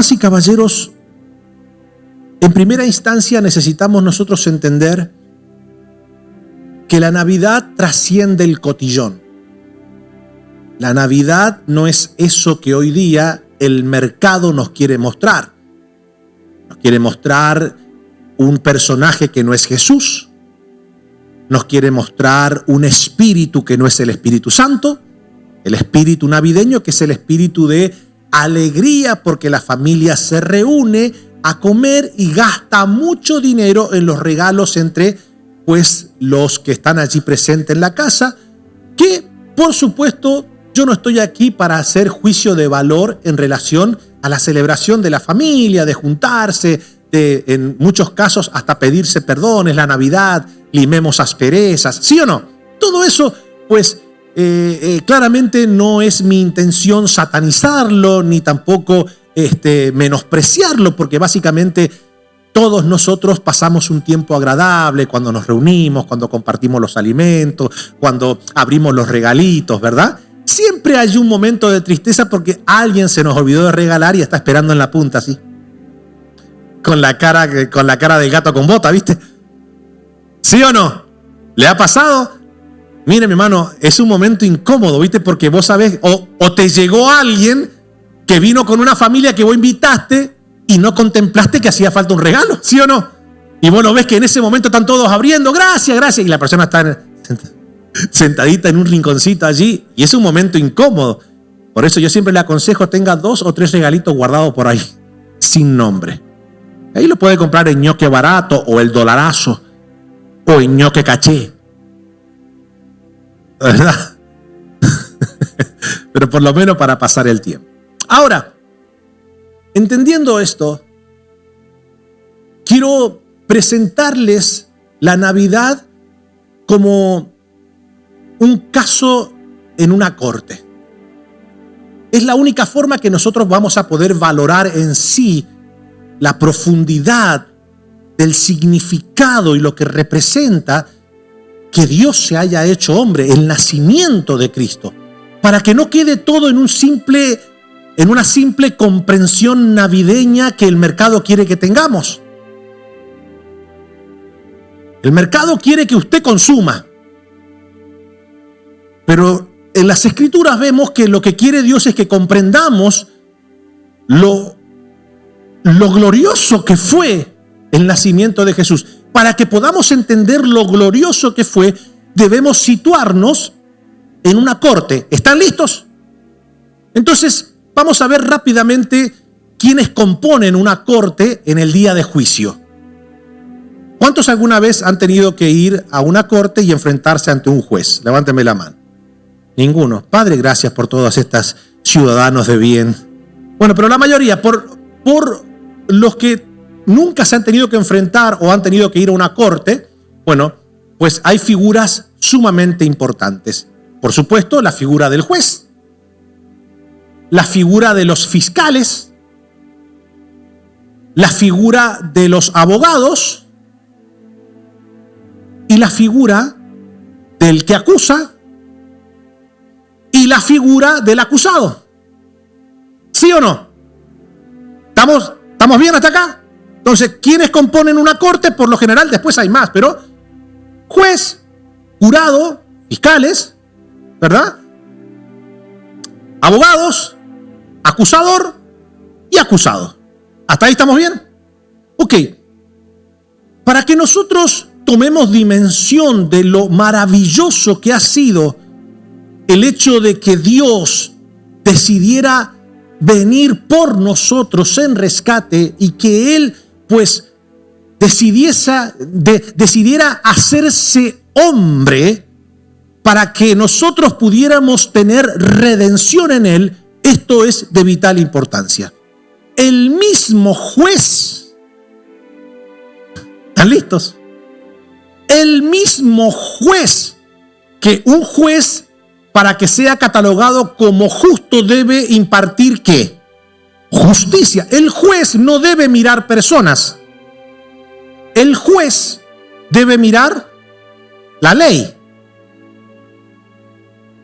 Damas y caballeros, en primera instancia necesitamos nosotros entender que la Navidad trasciende el cotillón. La Navidad no es eso que hoy día el mercado nos quiere mostrar. Nos quiere mostrar un personaje que no es Jesús. Nos quiere mostrar un espíritu que no es el Espíritu Santo. El espíritu navideño, que es el espíritu de alegría porque la familia se reúne a comer y gasta mucho dinero en los regalos entre los que están allí presentes en la casa, que por supuesto yo no estoy aquí para hacer juicio de valor en relación a la celebración de la familia, de juntarse, de en muchos casos hasta pedirse perdones, la Navidad, limemos asperezas, ¿sí o no? Todo eso claramente no es mi intención satanizarlo ni tampoco menospreciarlo, porque básicamente todos nosotros pasamos un tiempo agradable cuando nos reunimos, cuando compartimos los alimentos, cuando abrimos los regalitos, ¿verdad? Siempre hay un momento de tristeza porque alguien se nos olvidó de regalar y está esperando en la punta, así, con la cara del gato con bota, ¿viste? ¿Sí o no? ¿Le ha pasado? Mire, mi hermano, es un momento incómodo, ¿viste? Porque vos sabés, o te llegó alguien que vino con una familia que vos invitaste y no contemplaste que hacía falta un regalo, ¿sí o no? Y vos lo ves que en ese momento están todos abriendo, gracias, gracias, y la persona está sentadita en un rinconcito allí, y es un momento incómodo. Por eso yo siempre le aconsejo tenga 2 o 3 regalitos guardados por ahí, sin nombre. Ahí lo puede comprar en ñoque barato, o el dolarazo, o en ñoque caché, ¿verdad? Pero por lo menos para pasar el tiempo. Ahora, entendiendo esto, quiero presentarles la Navidad como un caso en una corte. Es la única forma que nosotros vamos a poder valorar en sí la profundidad del significado y lo que representa que Dios se haya hecho hombre, el nacimiento de Cristo, para que no quede todo en una simple comprensión navideña que el mercado quiere que tengamos. El mercado quiere que usted consuma, pero en las Escrituras vemos que lo que quiere Dios es que comprendamos lo glorioso que fue el nacimiento de Jesús. Para que podamos entender lo glorioso que fue, debemos situarnos en una corte. ¿Están listos? Entonces, vamos a ver rápidamente quiénes componen una corte en el día de juicio. ¿Cuántos alguna vez han tenido que ir a una corte y enfrentarse ante un juez? Levánteme la mano. Ninguno. Padre, gracias por todas estas ciudadanos de bien. Bueno, pero la mayoría, por los que nunca se han tenido que enfrentar o han tenido que ir a una corte, bueno, pues hay figuras sumamente importantes. Por supuesto, la figura del juez, la figura de los fiscales, la figura de los abogados y la figura del que acusa y la figura del acusado. ¿Sí o no? ¿Estamos bien hasta acá? Entonces, ¿quiénes componen una corte? Por lo general, después hay más, pero juez, jurado, fiscales, ¿verdad? Abogados, acusador y acusado. ¿Hasta ahí estamos bien? Ok. Para que nosotros tomemos dimensión de lo maravilloso que ha sido el hecho de que Dios decidiera venir por nosotros en rescate y que Él pues decidiera hacerse hombre para que nosotros pudiéramos tener redención en Él, esto es de vital importancia. El mismo juez, ¿están listos? El mismo juez, que un juez para que sea catalogado como justo debe impartir ¿qué? Justicia. El juez no debe mirar personas. El juez debe mirar la ley.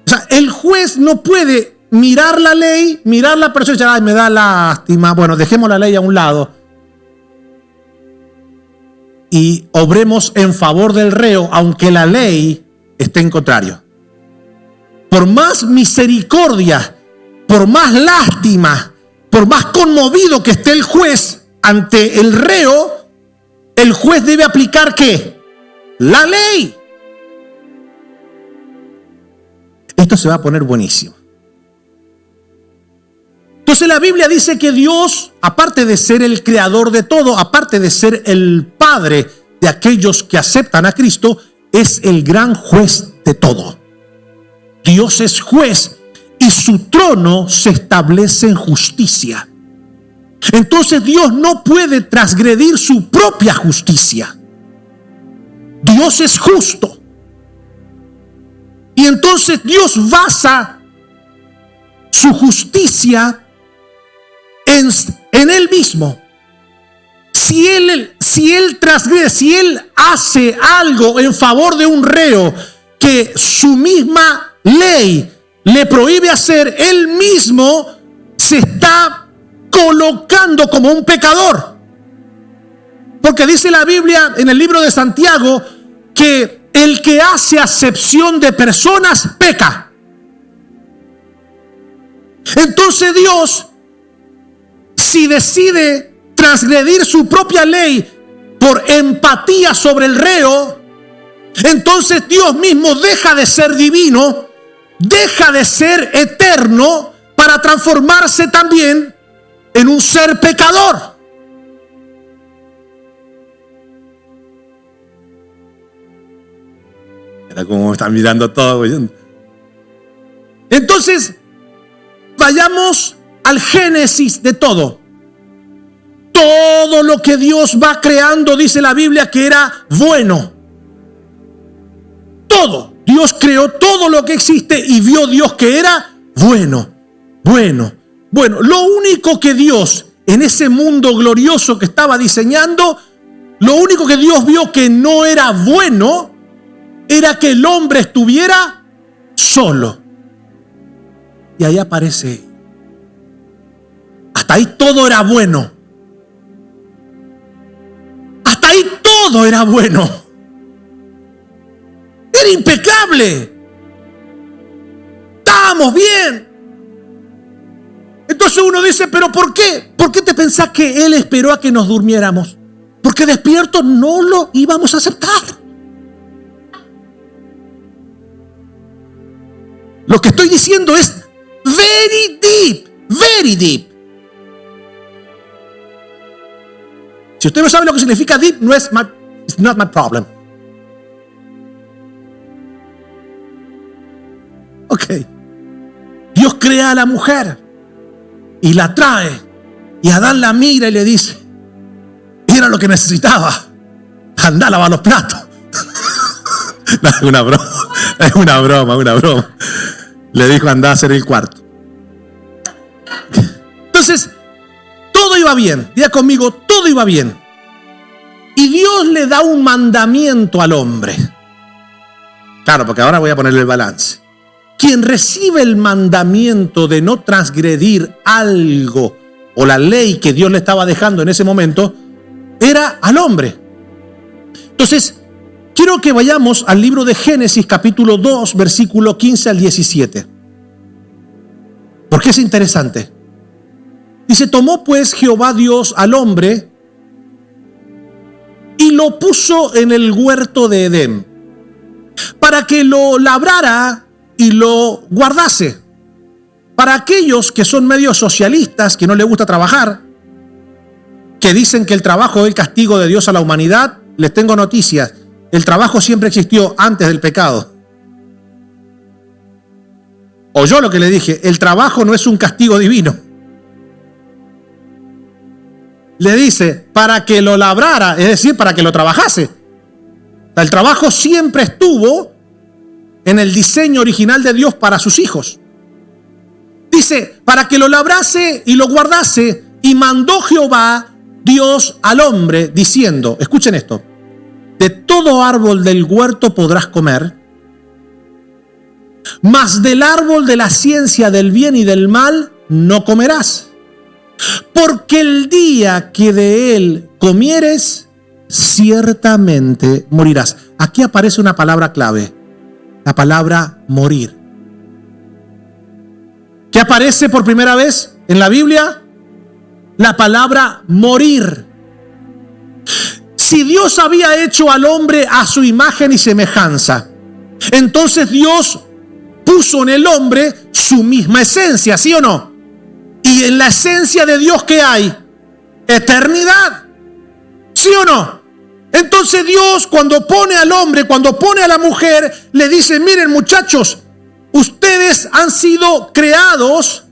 O sea, el juez no puede mirar la ley, mirar la persona y decir, ay, me da lástima. Bueno, dejemos la ley a un lado y obremos en favor del reo, aunque la ley esté en contrario. Por más misericordia, por más lástima, por más conmovido que esté el juez ante el reo, el juez debe aplicar ¿qué? La ley. Esto se va a poner buenísimo. Entonces la Biblia dice que Dios, aparte de ser el creador de todo, aparte de ser el Padre de aquellos que aceptan a Cristo, es el gran juez de todo. Dios es juez y su trono se establece en justicia. Entonces Dios no puede transgredir su propia justicia. Dios es justo. Y entonces Dios basa su justicia en Él mismo. Si él transgrede, si Él hace algo en favor de un reo que su misma ley le prohíbe hacer, Él mismo se está colocando como un pecador. Porque dice la Biblia en el libro de Santiago que el que hace acepción de personas peca. Entonces Dios, si decide transgredir su propia ley por empatía sobre el reo, entonces Dios mismo deja de ser divino, deja de ser eterno para transformarse también en un ser pecador. Mira cómo me están mirando todo. Entonces, vayamos al génesis de todo. Todo lo que Dios va creando, dice la Biblia, que era bueno. Todo. Dios creó todo lo que existe y vio Dios que era bueno. Bueno. Lo único que Dios, en ese mundo glorioso que estaba diseñando, lo único que Dios vio que no era bueno, era que el hombre estuviera solo. Y ahí aparece. Hasta ahí todo era bueno. Hasta ahí todo era bueno. Era impecable. Estábamos bien. Entonces uno dice, ¿pero por qué? ¿Por qué te pensás que Él esperó a que nos durmiéramos? Porque despiertos no lo íbamos a aceptar. Lo que estoy diciendo es very deep, very deep. Si usted no sabe lo que significa deep, it's not my problem. Ok. Dios crea a la mujer y la trae. Y Adán la mira y le dice, era lo que necesitaba. Anda a lavar los platos. No, es una broma. Es una broma. Le dijo, anda a hacer el cuarto. Entonces, todo iba bien. Diga conmigo, todo iba bien. Y Dios le da un mandamiento al hombre. Claro, porque ahora voy a ponerle el balance. Quien recibe el mandamiento de no transgredir algo o la ley que Dios le estaba dejando en ese momento, era al hombre. Entonces, quiero que vayamos al libro de Génesis capítulo 2, versículo 15 al 17. Porque es interesante. Dice, tomó pues Jehová Dios al hombre y lo puso en el huerto de Edén para que lo labrara y lo guardase. Para aquellos que son medio socialistas, que no les gusta trabajar, que dicen que el trabajo es el castigo de Dios a la humanidad, les tengo noticias. El trabajo siempre existió antes del pecado. Oyó lo que le dije, el trabajo no es un castigo divino. Le dice, para que lo labrara, es decir, para que lo trabajase. El trabajo siempre estuvo en el diseño original de Dios para sus hijos. Dice, para que lo labrase y lo guardase, y mandó Jehová Dios al hombre, diciendo, escuchen esto, de todo árbol del huerto podrás comer, Mas del árbol de la ciencia del bien y del mal no comerás, porque el día que de él comieres, ciertamente morirás. Aquí aparece una palabra clave, la palabra morir. ¿Qué aparece por primera vez en la Biblia? La palabra morir. Si Dios había hecho al hombre a su imagen y semejanza, entonces Dios puso en el hombre su misma esencia, ¿sí o no? Y en la esencia de Dios, ¿qué hay? Eternidad, ¿sí o no? Entonces Dios, cuando pone al hombre, cuando pone a la mujer, le dice: miren, muchachos, ustedes han sido creados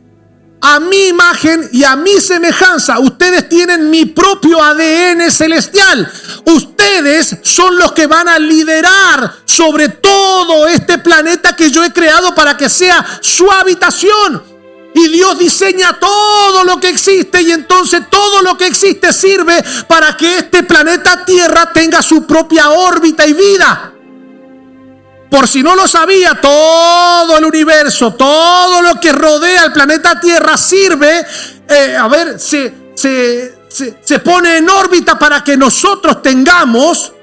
a mi imagen y a mi semejanza. Ustedes tienen mi propio ADN celestial. Ustedes son los que van a liderar sobre todo este planeta que yo he creado para que sea su habitación. Y Dios diseña todo lo que existe, y entonces todo lo que existe sirve para que este planeta Tierra tenga su propia órbita y vida. Por si no lo sabía, todo el universo, todo lo que rodea al planeta Tierra sirve, se pone en órbita para que nosotros tengamos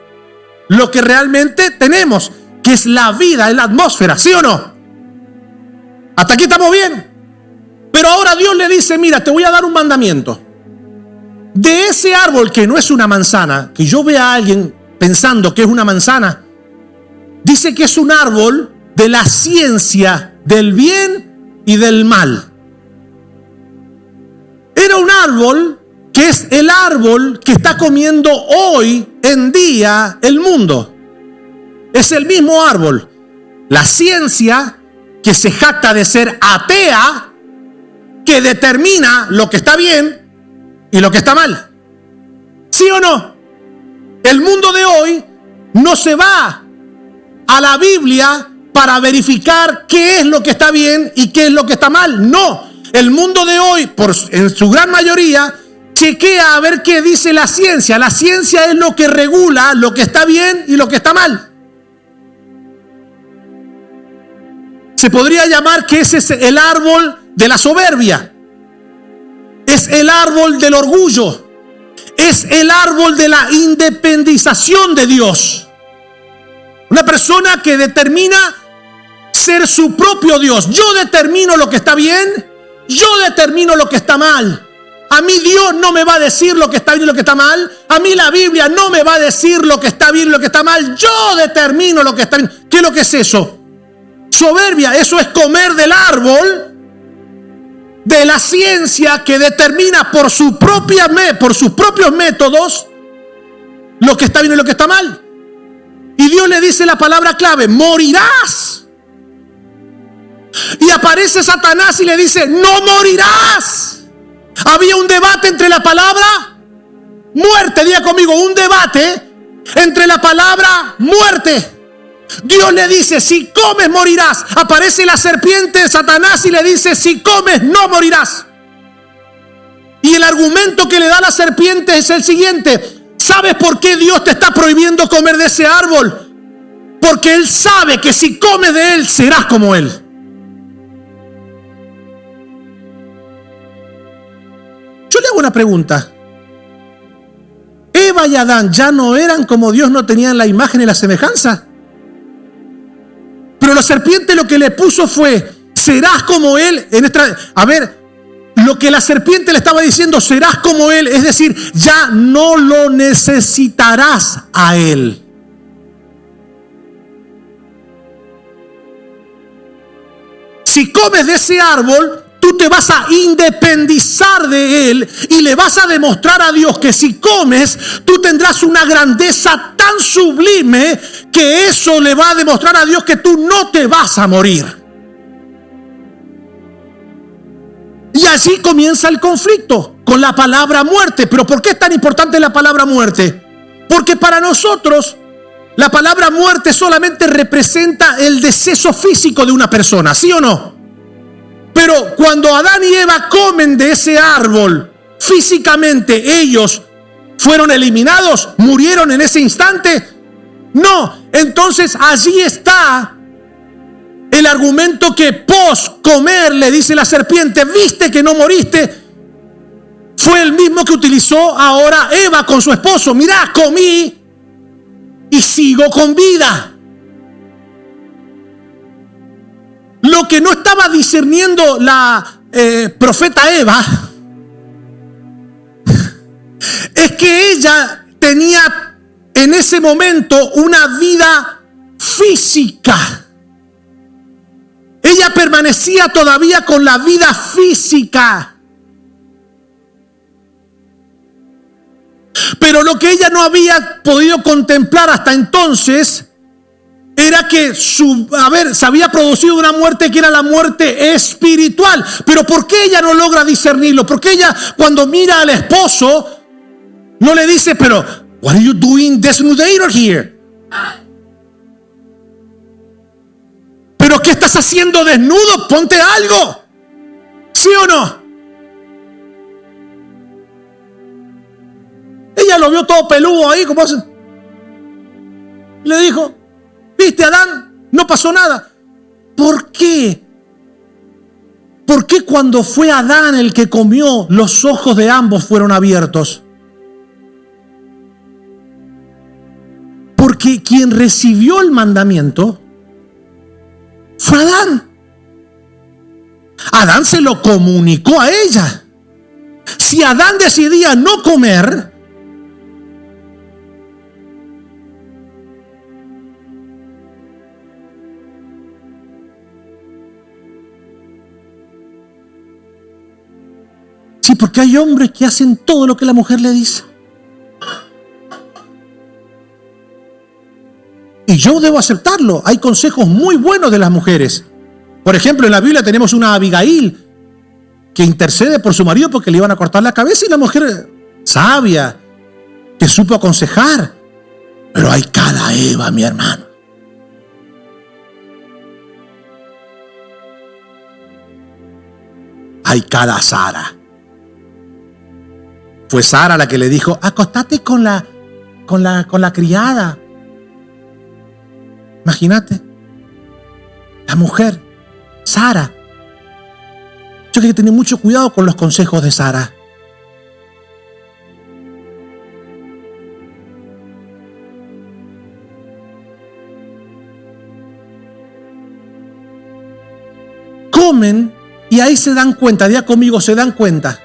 lo que realmente tenemos, que es la vida, es la atmósfera, ¿sí o no? Hasta aquí estamos bien. Pero ahora Dios le dice: mira, te voy a dar un mandamiento. De ese árbol que no es una manzana, que yo vea a alguien pensando que es una manzana, dice que es un árbol de la ciencia del bien y del mal. Era un árbol que es el árbol que está comiendo hoy en día el mundo. Es el mismo árbol. La ciencia, que se jacta de ser atea, que determina lo que está bien y lo que está mal. ¿Sí o no? El mundo de hoy no se va a la Biblia para verificar qué es lo que está bien y qué es lo que está mal. No, el mundo de hoy, en su gran mayoría, chequea a ver qué dice la ciencia. La ciencia es lo que regula lo que está bien y lo que está mal. Se podría llamar que ese es el árbol de la soberbia, es el árbol del orgullo, es el árbol de la independización de Dios. Una persona que determina ser su propio Dios. Yo determino lo que está bien, yo determino lo que está mal. A mí Dios no me va a decir lo que está bien y lo que está mal. A mí la Biblia no me va a decir lo que está bien y lo que está mal. Yo determino lo que está bien. ¿Qué es lo que es eso? Soberbia. Eso es comer del árbol de la ciencia que determina por sus propios métodos lo que está bien y lo que está mal. Y Dios le dice la palabra clave: morirás. Y aparece Satanás y le dice: no morirás. Había un debate entre la palabra muerte. Diga conmigo, un debate entre la palabra muerte. Dios le dice: si comes morirás. Aparece la serpiente de Satanás y le dice: si comes no morirás. Y el argumento que le da la serpiente es el siguiente: ¿sabes por qué Dios te está prohibiendo comer de ese árbol? Porque Él sabe que si comes de él serás como Él. Yo le hago una pregunta. Eva y Adán ya no eran como Dios, no tenían la imagen y la semejanza. Pero la serpiente lo que le puso fue: serás como Él. Lo que la serpiente le estaba diciendo: serás como Él, es decir, ya no lo necesitarás a Él. Si comes de ese árbol, tú te vas a independizar de Él y le vas a demostrar a Dios que si comes, tú tendrás una grandeza tan sublime que eso le va a demostrar a Dios que tú no te vas a morir. Y así comienza el conflicto con la palabra muerte. ¿Pero por qué es tan importante la palabra muerte? Porque para nosotros la palabra muerte solamente representa el deceso físico de una persona, ¿sí o no? Pero cuando Adán y Eva comen de ese árbol, físicamente ellos fueron eliminados, murieron en ese instante. No, entonces allí está El argumento que pos comer le dice la serpiente, viste que no moriste, fue el mismo que utilizó ahora Eva con su esposo. Mirá, comí y sigo con vida. Lo que no estaba discerniendo la profeta Eva es que ella tenía en ese momento una vida física. Ella permanecía todavía con la vida física. Pero lo que ella no había podido contemplar hasta entonces era que se había producido una muerte que era la muerte espiritual. Pero ¿por qué ella no logra discernirlo? Porque ella, cuando mira al esposo, no le dice, pero what are you doing desnudator here? ¿Pero qué estás haciendo desnudo? Ponte algo. ¿Sí o no? Ella lo vio todo peludo ahí, como hace. Le dijo, ¿viste, Adán? No pasó nada. ¿Por qué? ¿Por qué cuando fue Adán el que comió, los ojos de ambos fueron abiertos? Porque quien recibió el mandamiento fue Adán. Adán se lo comunicó a ella. Si Adán decidía no comer, sí, porque hay hombres que hacen todo lo que la mujer le dice. Y yo debo aceptarlo. Hay consejos muy buenos de las mujeres. Por ejemplo, en la Biblia tenemos una Abigail que intercede por su marido porque le iban a cortar la cabeza, y la mujer sabia que supo aconsejar. Pero hay cada Eva, mi hermano. Hay cada Sara. Fue Sara la que le dijo, acostate con la criada. Imagínate, la mujer, Sara. Yo hay que tener mucho cuidado con los consejos de Sara. Comen y ahí se dan cuenta, diga conmigo, se dan cuenta.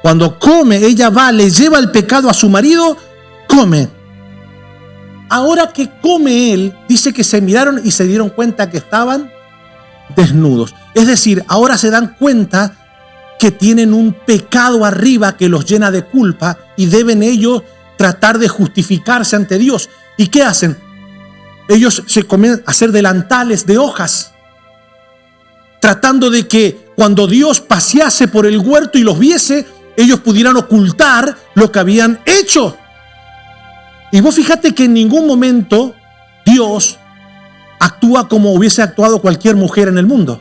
Cuando come, ella va, le lleva el pecado a su marido, come. Ahora que come él, dice que se miraron y se dieron cuenta que estaban desnudos. Es decir, ahora se dan cuenta que tienen un pecado arriba que los llena de culpa y deben ellos tratar de justificarse ante Dios. ¿Y qué hacen? Ellos se comienzan a hacer delantales de hojas, tratando de que cuando Dios pasease por el huerto y los viese, ellos pudieran ocultar lo que habían hecho. Y vos fíjate que en ningún momento Dios actúa como hubiese actuado cualquier mujer en el mundo.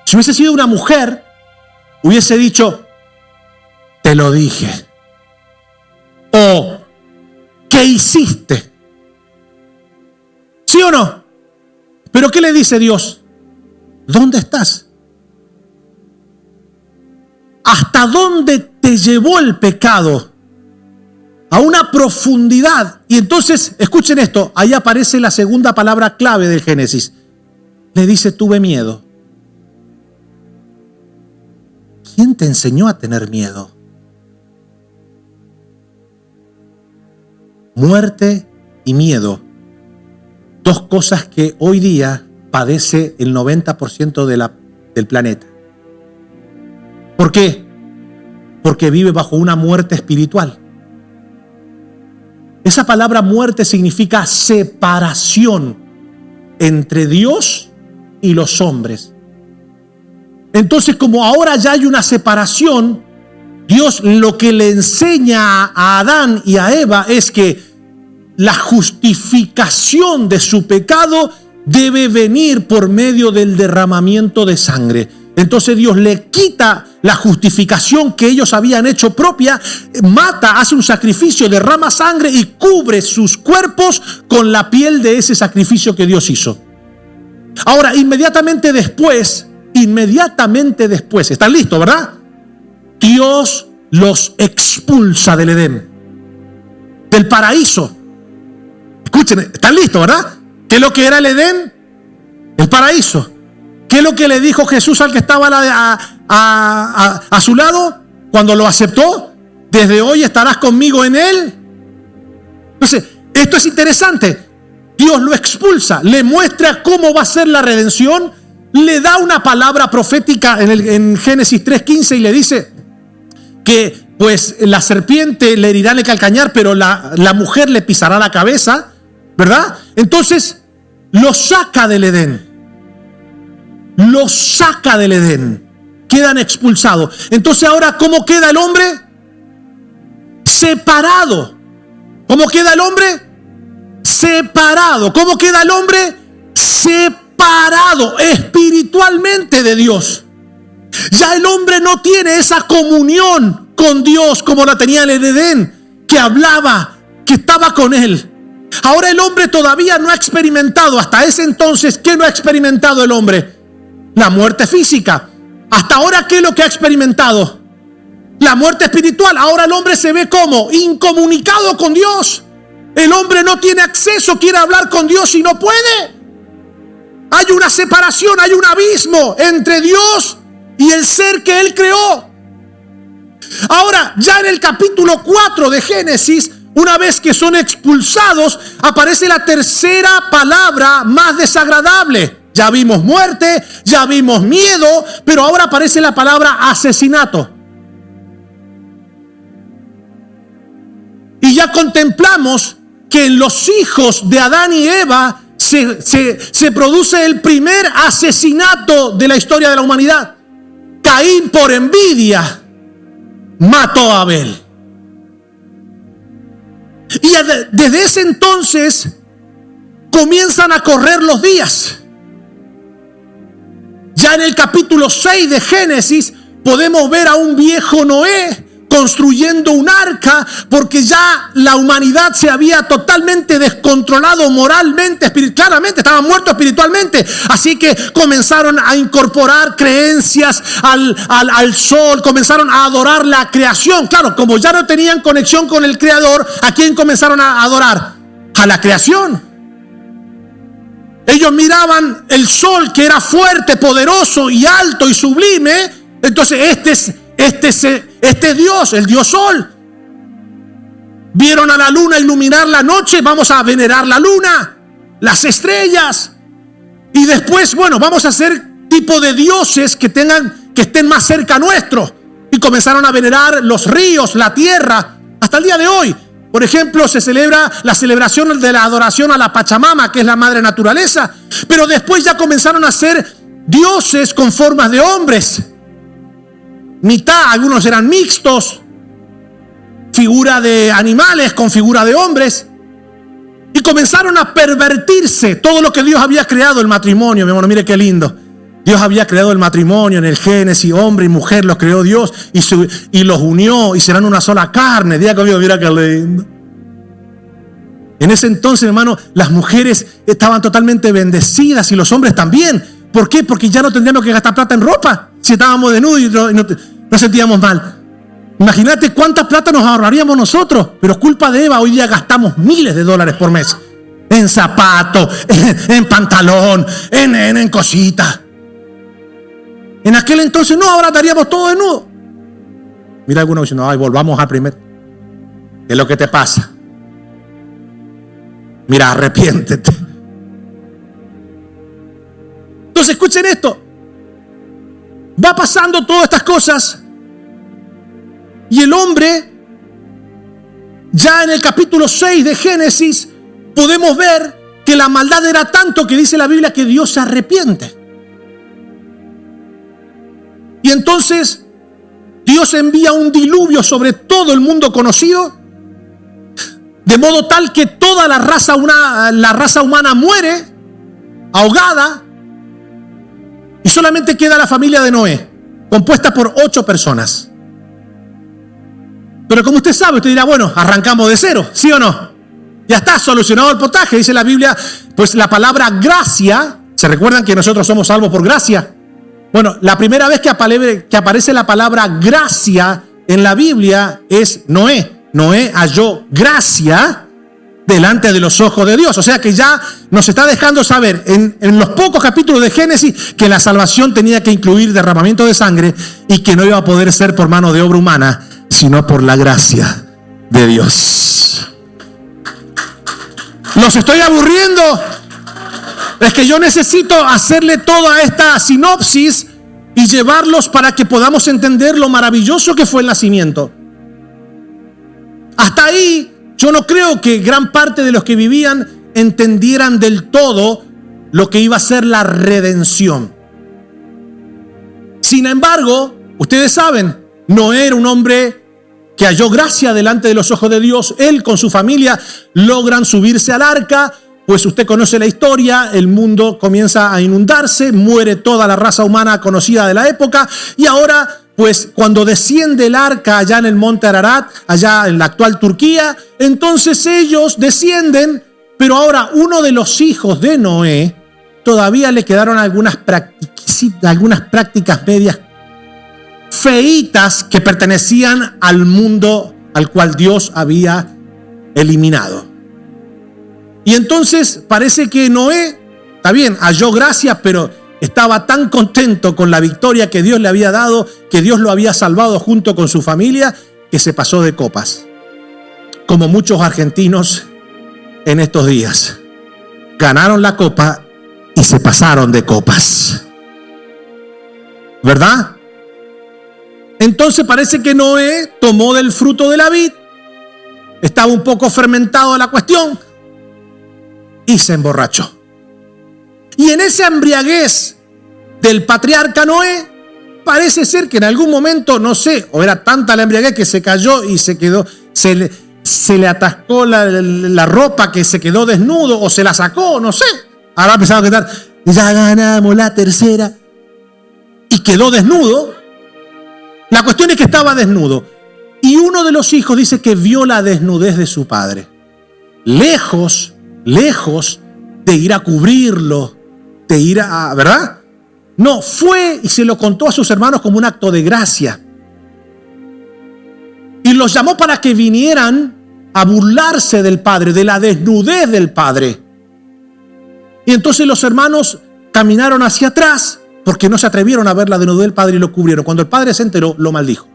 Si hubiese sido una mujer, hubiese dicho, te lo dije. O, ¿qué hiciste? ¿Sí o no? Pero ¿qué le dice Dios? ¿Dónde estás? ¿Hasta dónde te llevó el pecado? A una profundidad. Y entonces, escuchen esto, ahí aparece la segunda palabra clave del Génesis. Le dice, tuve miedo. ¿Quién te enseñó a tener miedo? Muerte y miedo. Dos cosas que hoy día padece el 90% del planeta. ¿Por qué? Porque vive bajo una muerte espiritual. Esa palabra muerte significa separación entre Dios y los hombres. Entonces, como ahora ya hay una separación, Dios lo que le enseña a Adán y a Eva es que la justificación de su pecado debe venir por medio del derramamiento de sangre. Entonces Dios le quita la justificación que ellos habían hecho propia, mata, hace un sacrificio, derrama sangre y cubre sus cuerpos con la piel de ese sacrificio que Dios hizo. Ahora, inmediatamente después, ¿están listos, verdad? Dios los expulsa del Edén, del paraíso. Escuchen, ¿están listos, verdad? ¿Qué es lo que era el Edén? El paraíso. ¿Qué es lo que le dijo Jesús al que estaba a su lado cuando lo aceptó? Desde hoy estarás conmigo en él. Entonces, esto es interesante. Dios lo expulsa, le muestra cómo va a ser la redención, le da una palabra profética en Génesis 3:15 y le dice que pues la serpiente le herirá en el calcañar, pero la mujer le pisará la cabeza, ¿verdad? Entonces lo saca del Edén. Quedan expulsados. Entonces ahora, ¿cómo queda el hombre? Separado. ¿Cómo queda el hombre? Separado. ¿Cómo queda el hombre? Separado espiritualmente de Dios. Ya el hombre no tiene esa comunión con Dios como la tenía en el Edén, que hablaba, que estaba con él. Ahora el hombre todavía no ha experimentado, hasta ese entonces, ¿qué no ha experimentado el hombre? La muerte física. Hasta ahora, ¿qué es lo que ha experimentado? La muerte espiritual. Ahora el hombre se ve como incomunicado con Dios. El hombre no tiene acceso, quiere hablar con Dios y no puede. Hay una separación, hay un abismo entre Dios y el ser que Él creó. Ahora, ya en el capítulo 4 de Génesis, una vez que son expulsados, aparece la tercera palabra más desagradable. Ya vimos muerte, ya vimos miedo, pero ahora aparece la palabra asesinato. Y ya contemplamos que en los hijos de Adán y Eva se produce el primer asesinato de la historia de la humanidad. Caín, por envidia, mató a Abel. Y desde ese entonces comienzan a correr los días. Ya en el capítulo 6 de Génesis podemos ver a un viejo Noé construyendo un arca, porque ya la humanidad se había totalmente descontrolado moralmente, claramente estaban muertos espiritualmente. Así que comenzaron a incorporar creencias al sol, comenzaron a adorar la creación. Claro, como ya no tenían conexión con el Creador, ¿a quién comenzaron a adorar? A la creación. Ellos miraban el sol, que era fuerte, poderoso y alto y sublime. Entonces este es Dios, el Dios Sol. Vieron a la luna iluminar la noche, vamos a venerar la luna, las estrellas. Y después, bueno, vamos a hacer tipo de dioses que estén más cerca nuestro. Y comenzaron a venerar los ríos, la tierra, hasta el día de hoy. Por ejemplo, se celebra la celebración de la adoración a la Pachamama, que es la madre naturaleza. Pero después ya comenzaron a ser dioses con formas de hombres. Mitad, algunos eran mixtos, figura de animales con figura de hombres. Y comenzaron a pervertirse todo lo que Dios había creado, el matrimonio. Mi hermano, mire qué lindo. Dios había creado el matrimonio en el Génesis, hombre y mujer los creó Dios y los unió y serán una sola carne. Diga conmigo, mira qué lindo. En ese entonces, hermano, las mujeres estaban totalmente bendecidas y los hombres también. ¿Por qué? Porque ya no tendríamos que gastar plata en ropa si estábamos desnudos y no sentíamos mal. Imagínate cuánta plata nos ahorraríamos nosotros, pero culpa de Eva, hoy día gastamos miles de dólares por mes en zapatos, en pantalón, en cositas. En aquel entonces no, ahora daríamos todo desnudo. Mira algunos diciendo, ay, volvamos al primer. ¿Qué es lo que te pasa? Mira, arrepiéntete. Entonces escuchen esto. Va pasando todas estas cosas y el hombre, ya en el capítulo 6 de Génesis, podemos ver que la maldad era tanto que dice la Biblia que Dios se arrepiente. Y entonces Dios envía un diluvio sobre todo el mundo conocido, de modo tal que toda la raza humana muere ahogada y solamente queda la familia de Noé, compuesta por 8 personas. Pero como usted sabe, usted dirá, bueno, arrancamos de cero, ¿sí o no? Ya está solucionado el potaje, dice la Biblia, pues la palabra gracia ¿Se recuerdan que nosotros somos salvos por gracia? Bueno, la primera vez que aparece la palabra gracia en la Biblia es Noé. Noé halló gracia delante de los ojos de Dios. O sea que ya nos está dejando saber en los pocos capítulos de Génesis que la salvación tenía que incluir derramamiento de sangre y que no iba a poder ser por mano de obra humana, sino por la gracia de Dios. ¿Los estoy aburriendo? Es que yo necesito hacerle toda esta sinopsis y llevarlos para que podamos entender lo maravilloso que fue el nacimiento. Hasta ahí, yo no creo que gran parte de los que vivían entendieran del todo lo que iba a ser la redención. Sin embargo, ustedes saben, Noé era un hombre que halló gracia delante de los ojos de Dios. Él con su familia logran subirse al arca. Pues usted conoce la historia, el mundo comienza a inundarse, muere toda la raza humana conocida de la época y ahora, pues cuando desciende el arca allá en el monte Ararat, allá en la actual Turquía, entonces ellos descienden, pero ahora uno de los hijos de Noé todavía le quedaron algunas prácticas medias feitas que pertenecían al mundo al cual Dios había eliminado. Y entonces parece que Noé, está bien, halló gracia, pero estaba tan contento con la victoria que Dios le había dado, que Dios lo había salvado junto con su familia, que se pasó de copas. Como muchos argentinos en estos días. Ganaron la copa y se pasaron de copas. ¿Verdad? Entonces parece que Noé tomó del fruto de la vid, estaba un poco fermentado la cuestión, y se emborrachó. Y en esa embriaguez del patriarca Noé, parece ser que en algún momento, no sé, o era tanta la embriaguez que se cayó y se quedó, se le atascó la ropa, que se quedó desnudo, o se la sacó, no sé. Habrá pensado que tal, ya ganamos la tercera, y quedó desnudo. La cuestión es que estaba desnudo. Y uno de los hijos dice que vio la desnudez de su padre. Lejos de ir a cubrirlo, de ir a, ¿verdad? No, fue y se lo contó a sus hermanos como un acto de gracia. Y los llamó para que vinieran a burlarse del padre, de la desnudez del padre. Y entonces los hermanos caminaron hacia atrás porque no se atrevieron a ver la desnudez del padre y lo cubrieron. Cuando el padre se enteró, lo maldijo.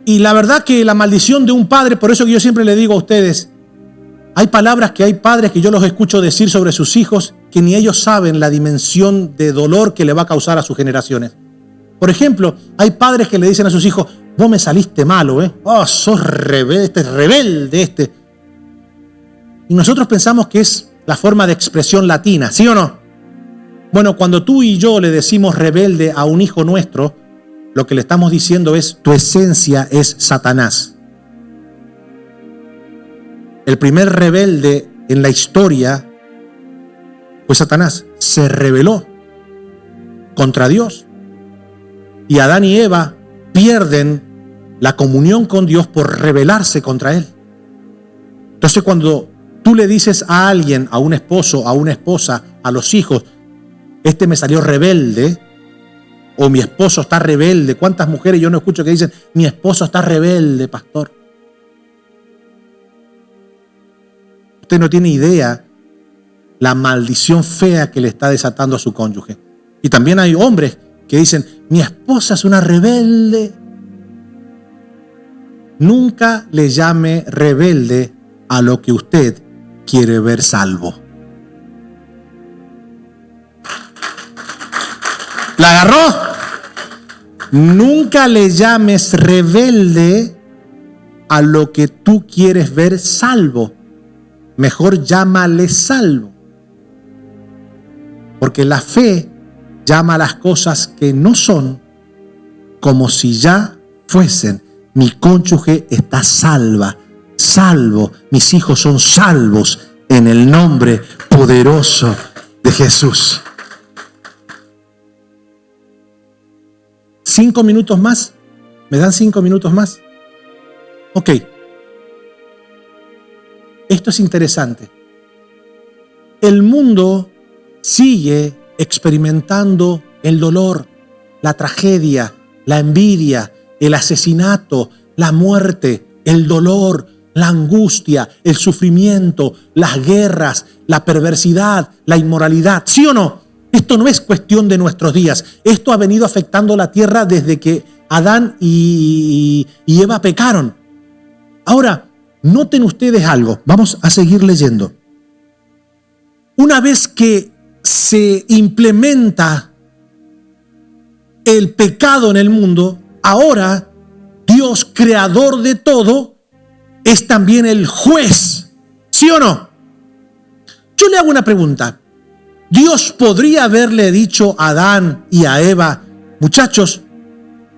Y la verdad que la maldición de un padre, por eso que yo siempre le digo a ustedes, hay palabras que hay padres que yo los escucho decir sobre sus hijos que ni ellos saben la dimensión de dolor que le va a causar a sus generaciones. Por ejemplo, hay padres que le dicen a sus hijos, vos me saliste malo, oh, sos rebelde. Y nosotros pensamos que es la forma de expresión latina, ¿sí o no? Bueno, cuando tú y yo le decimos rebelde a un hijo nuestro, lo que le estamos diciendo es, tu esencia es Satanás. El primer rebelde en la historia fue Satanás. Se rebeló contra Dios. Y Adán y Eva pierden la comunión con Dios por rebelarse contra Él. Entonces cuando tú le dices a alguien, a un esposo, a una esposa, a los hijos, este me salió rebelde, o mi esposo está rebelde. ¿Cuántas mujeres yo no escucho que dicen, mi esposo está rebelde, pastor? Usted no tiene idea la maldición fea que le está desatando a su cónyuge. Y también hay hombres que dicen, mi esposa es una rebelde. Nunca le llame rebelde a lo que usted quiere ver salvo. ¿La agarró? Nunca le llames rebelde a lo que tú quieres ver salvo. Mejor llámale salvo. Porque la fe llama a las cosas que no son como si ya fuesen. Mi cónyuge está salvo. Mis hijos son salvos en el nombre poderoso de Jesús. 5 minutos más. ¿Me dan 5 minutos más? Ok. Esto es interesante. el mundo sigue experimentando el dolor, la tragedia, la envidia, el asesinato, la muerte, el dolor, la angustia, el sufrimiento, las guerras, la perversidad, la inmoralidad. ¿Sí o no? Esto no es cuestión de nuestros días. Esto ha venido afectando la tierra desde que Adán y Eva pecaron. Ahora, noten ustedes algo. Vamos a seguir leyendo. Una vez que se implementa el pecado en el mundo, ahora Dios, creador de todo, es también el juez. ¿Sí o no? Yo le hago una pregunta. Dios podría haberle dicho a Adán y a Eva: muchachos,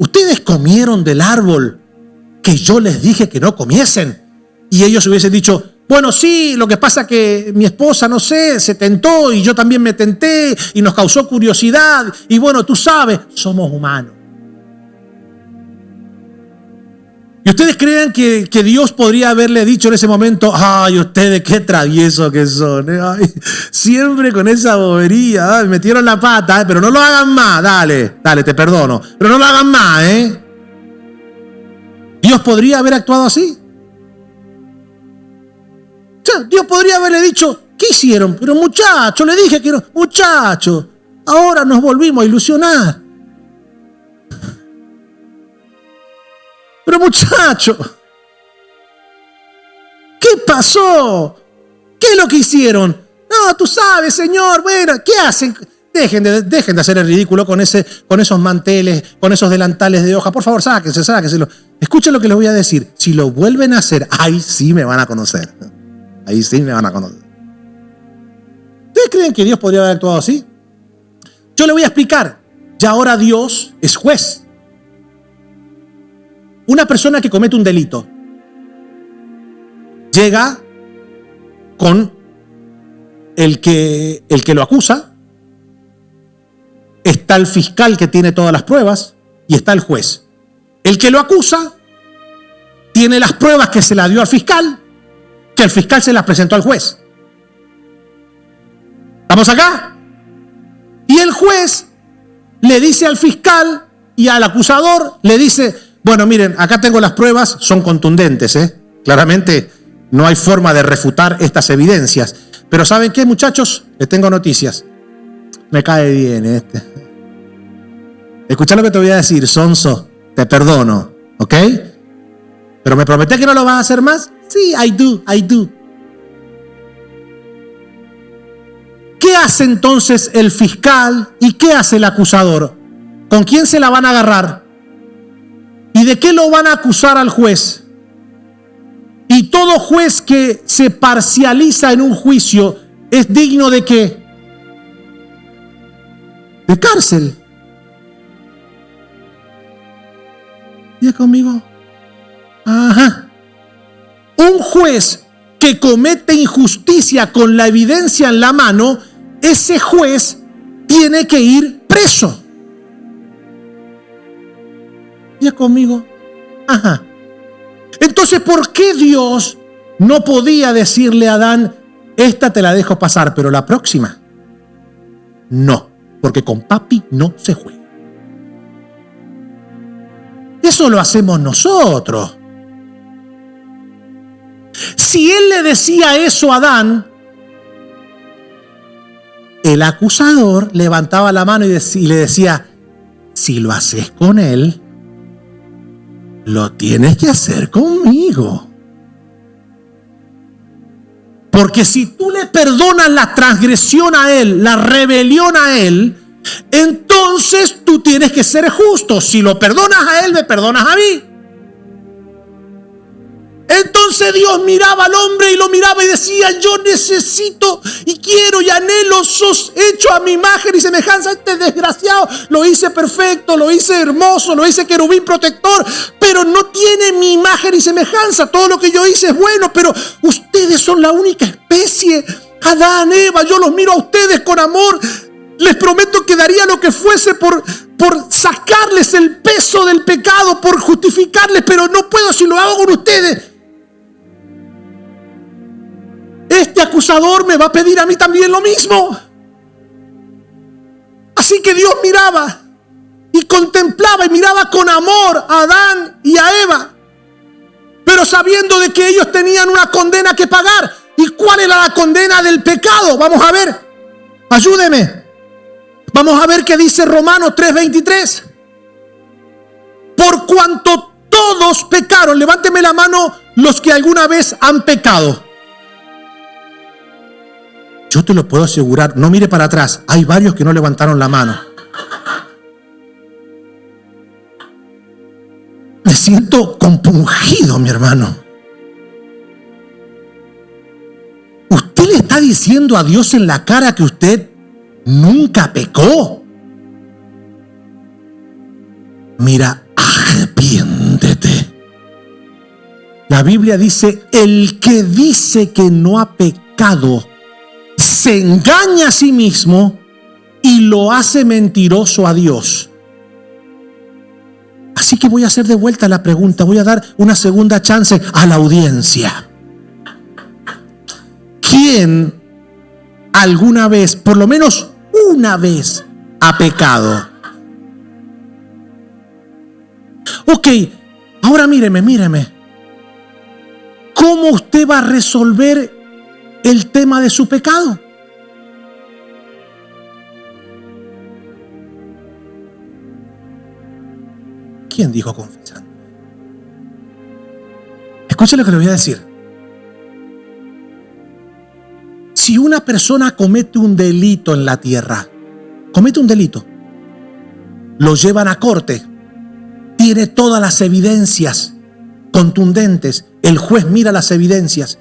ustedes comieron del árbol que yo les dije que no comiesen. Y ellos hubiesen dicho: bueno, sí, lo que pasa que mi esposa, no sé, se tentó y yo también me tenté y nos causó curiosidad. Y bueno, tú sabes, somos humanos. ¿Y ustedes creen que Dios podría haberle dicho en ese momento: ay, ustedes qué traviesos que son, ay, siempre con esa bobería, ay, metieron la pata, pero no lo hagan más, dale, te perdono, pero no lo hagan más, ¿Dios podría haber actuado así? O sea, Dios podría haberle dicho: ¿qué hicieron? Pero muchachos, le dije que no, muchachos, ahora nos volvimos a ilusionar. Pero muchachos, ¿qué pasó? ¿Qué es lo que hicieron? No, tú sabes, Señor, bueno, ¿qué hacen? Dejen de hacer el ridículo con esos manteles, con esos delantales de hoja. Por favor, sáquenselo. Escuchen lo que les voy a decir. Si lo vuelven a hacer, ahí sí me van a conocer. Ahí sí me van a conocer. ¿Ustedes creen que Dios podría haber actuado así? Yo le voy a explicar. Ya ahora Dios es juez. Una persona que comete un delito llega con el que lo acusa, está el fiscal que tiene todas las pruebas y está el juez. El que lo acusa tiene las pruebas que se las dio al fiscal, que el fiscal se las presentó al juez. ¿Estamos acá? Y el juez le dice al fiscal y al acusador, le dice: bueno, miren, acá tengo las pruebas, son contundentes, Claramente no hay forma de refutar estas evidencias. Pero ¿saben qué, muchachos? Les tengo noticias. Me cae bien este. Escuchá lo que te voy a decir, sonso. Te perdono, ¿ok? ¿Pero me prometés que no lo vas a hacer más? Sí, I do. ¿Qué hace entonces el fiscal y qué hace el acusador? ¿Con quién se la van a agarrar? ¿Y de qué lo van a acusar al juez? Y todo juez que se parcializa en un juicio es digno de ¿qué? De cárcel. ¿Ya conmigo? Ajá. Un juez que comete injusticia con la evidencia en la mano, ese juez tiene que ir preso. ¿Ya conmigo? Ajá. Entonces, ¿por qué Dios no podía decirle a Adán: esta te la dejo pasar, pero la próxima? No, porque con papi no se juega. Eso lo hacemos nosotros. Si él le decía eso a Adán, el acusador levantaba la mano y le decía: si lo haces con él, lo tienes que hacer conmigo. Porque si tú le perdonas la transgresión a él, la rebelión a él, entonces tú tienes que ser justo. Si lo perdonas a él, me perdonas a mí. Entonces Dios miraba al hombre y lo miraba y decía: yo necesito y quiero y anhelo, sos hecho a mi imagen y semejanza. Este desgraciado lo hice perfecto, lo hice hermoso, lo hice querubín protector, pero no tiene mi imagen y semejanza. Todo lo que yo hice es bueno, pero ustedes son la única especie. Adán, Eva, yo los miro a ustedes con amor. Les prometo que daría lo que fuese por sacarles el peso del pecado, por justificarles, pero no puedo si lo hago con ustedes. Este acusador me va a pedir a mí también lo mismo. Así que Dios miraba y contemplaba y miraba con amor a Adán y a Eva, pero sabiendo de que ellos tenían una condena que pagar. ¿Y cuál era la condena del pecado? Vamos a ver, ayúdeme. Vamos a ver qué dice Romanos 3:23. Por cuanto todos pecaron, levánteme la mano los que alguna vez han pecado. Yo te lo puedo asegurar, no mire para atrás, hay varios que no levantaron la mano. Me siento compungido, mi hermano. ¿Usted le está diciendo a Dios en la cara que usted nunca pecó? Mira, arrepiéntete. La Biblia dice, el que dice que no ha pecado se engaña a sí mismo y lo hace mentiroso a Dios. Así que voy a hacer de vuelta la pregunta, voy a dar una segunda chance a la audiencia. ¿Quién alguna vez, por lo menos una vez, ha pecado? Ok, ahora míreme. ¿Cómo usted va a resolver el tema de su pecado? ¿Quién dijo confesando? Escuche lo que le voy a decir. Si una persona comete un delito en la tierra, comete un delito, lo llevan a corte, tiene todas las evidencias contundentes, el juez mira las evidencias,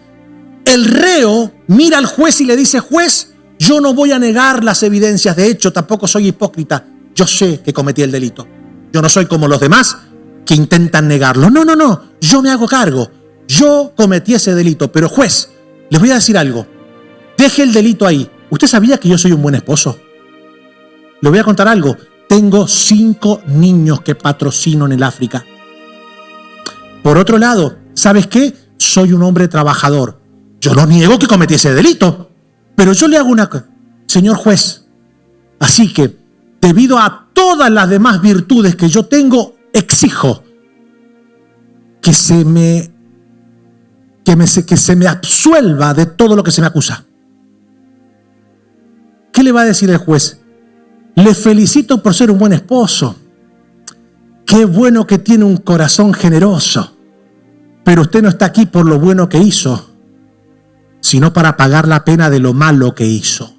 el reo mira al juez y le dice: juez, yo no voy a negar las evidencias, de hecho tampoco soy hipócrita, yo sé que cometí el delito, yo no soy como los demás que intentan negarlo, no, yo me hago cargo, yo cometí ese delito, pero juez, les voy a decir algo, deje el delito ahí. ¿Usted sabía que yo soy un buen esposo? Le voy a contar algo. Tengo 5 niños que patrocino en el África. Por otro lado, ¿sabes qué? Soy un hombre trabajador. Yo no niego que cometí ese delito, pero yo le hago una cosa. Señor juez, así que, debido a todas las demás virtudes que yo tengo, exijo que se me absuelva de todo lo que se me acusa. ¿Qué le va a decir el juez? Le felicito por ser un buen esposo. Qué bueno que tiene un corazón generoso. Pero usted no está aquí por lo bueno que hizo, sino para pagar la pena de lo malo que hizo.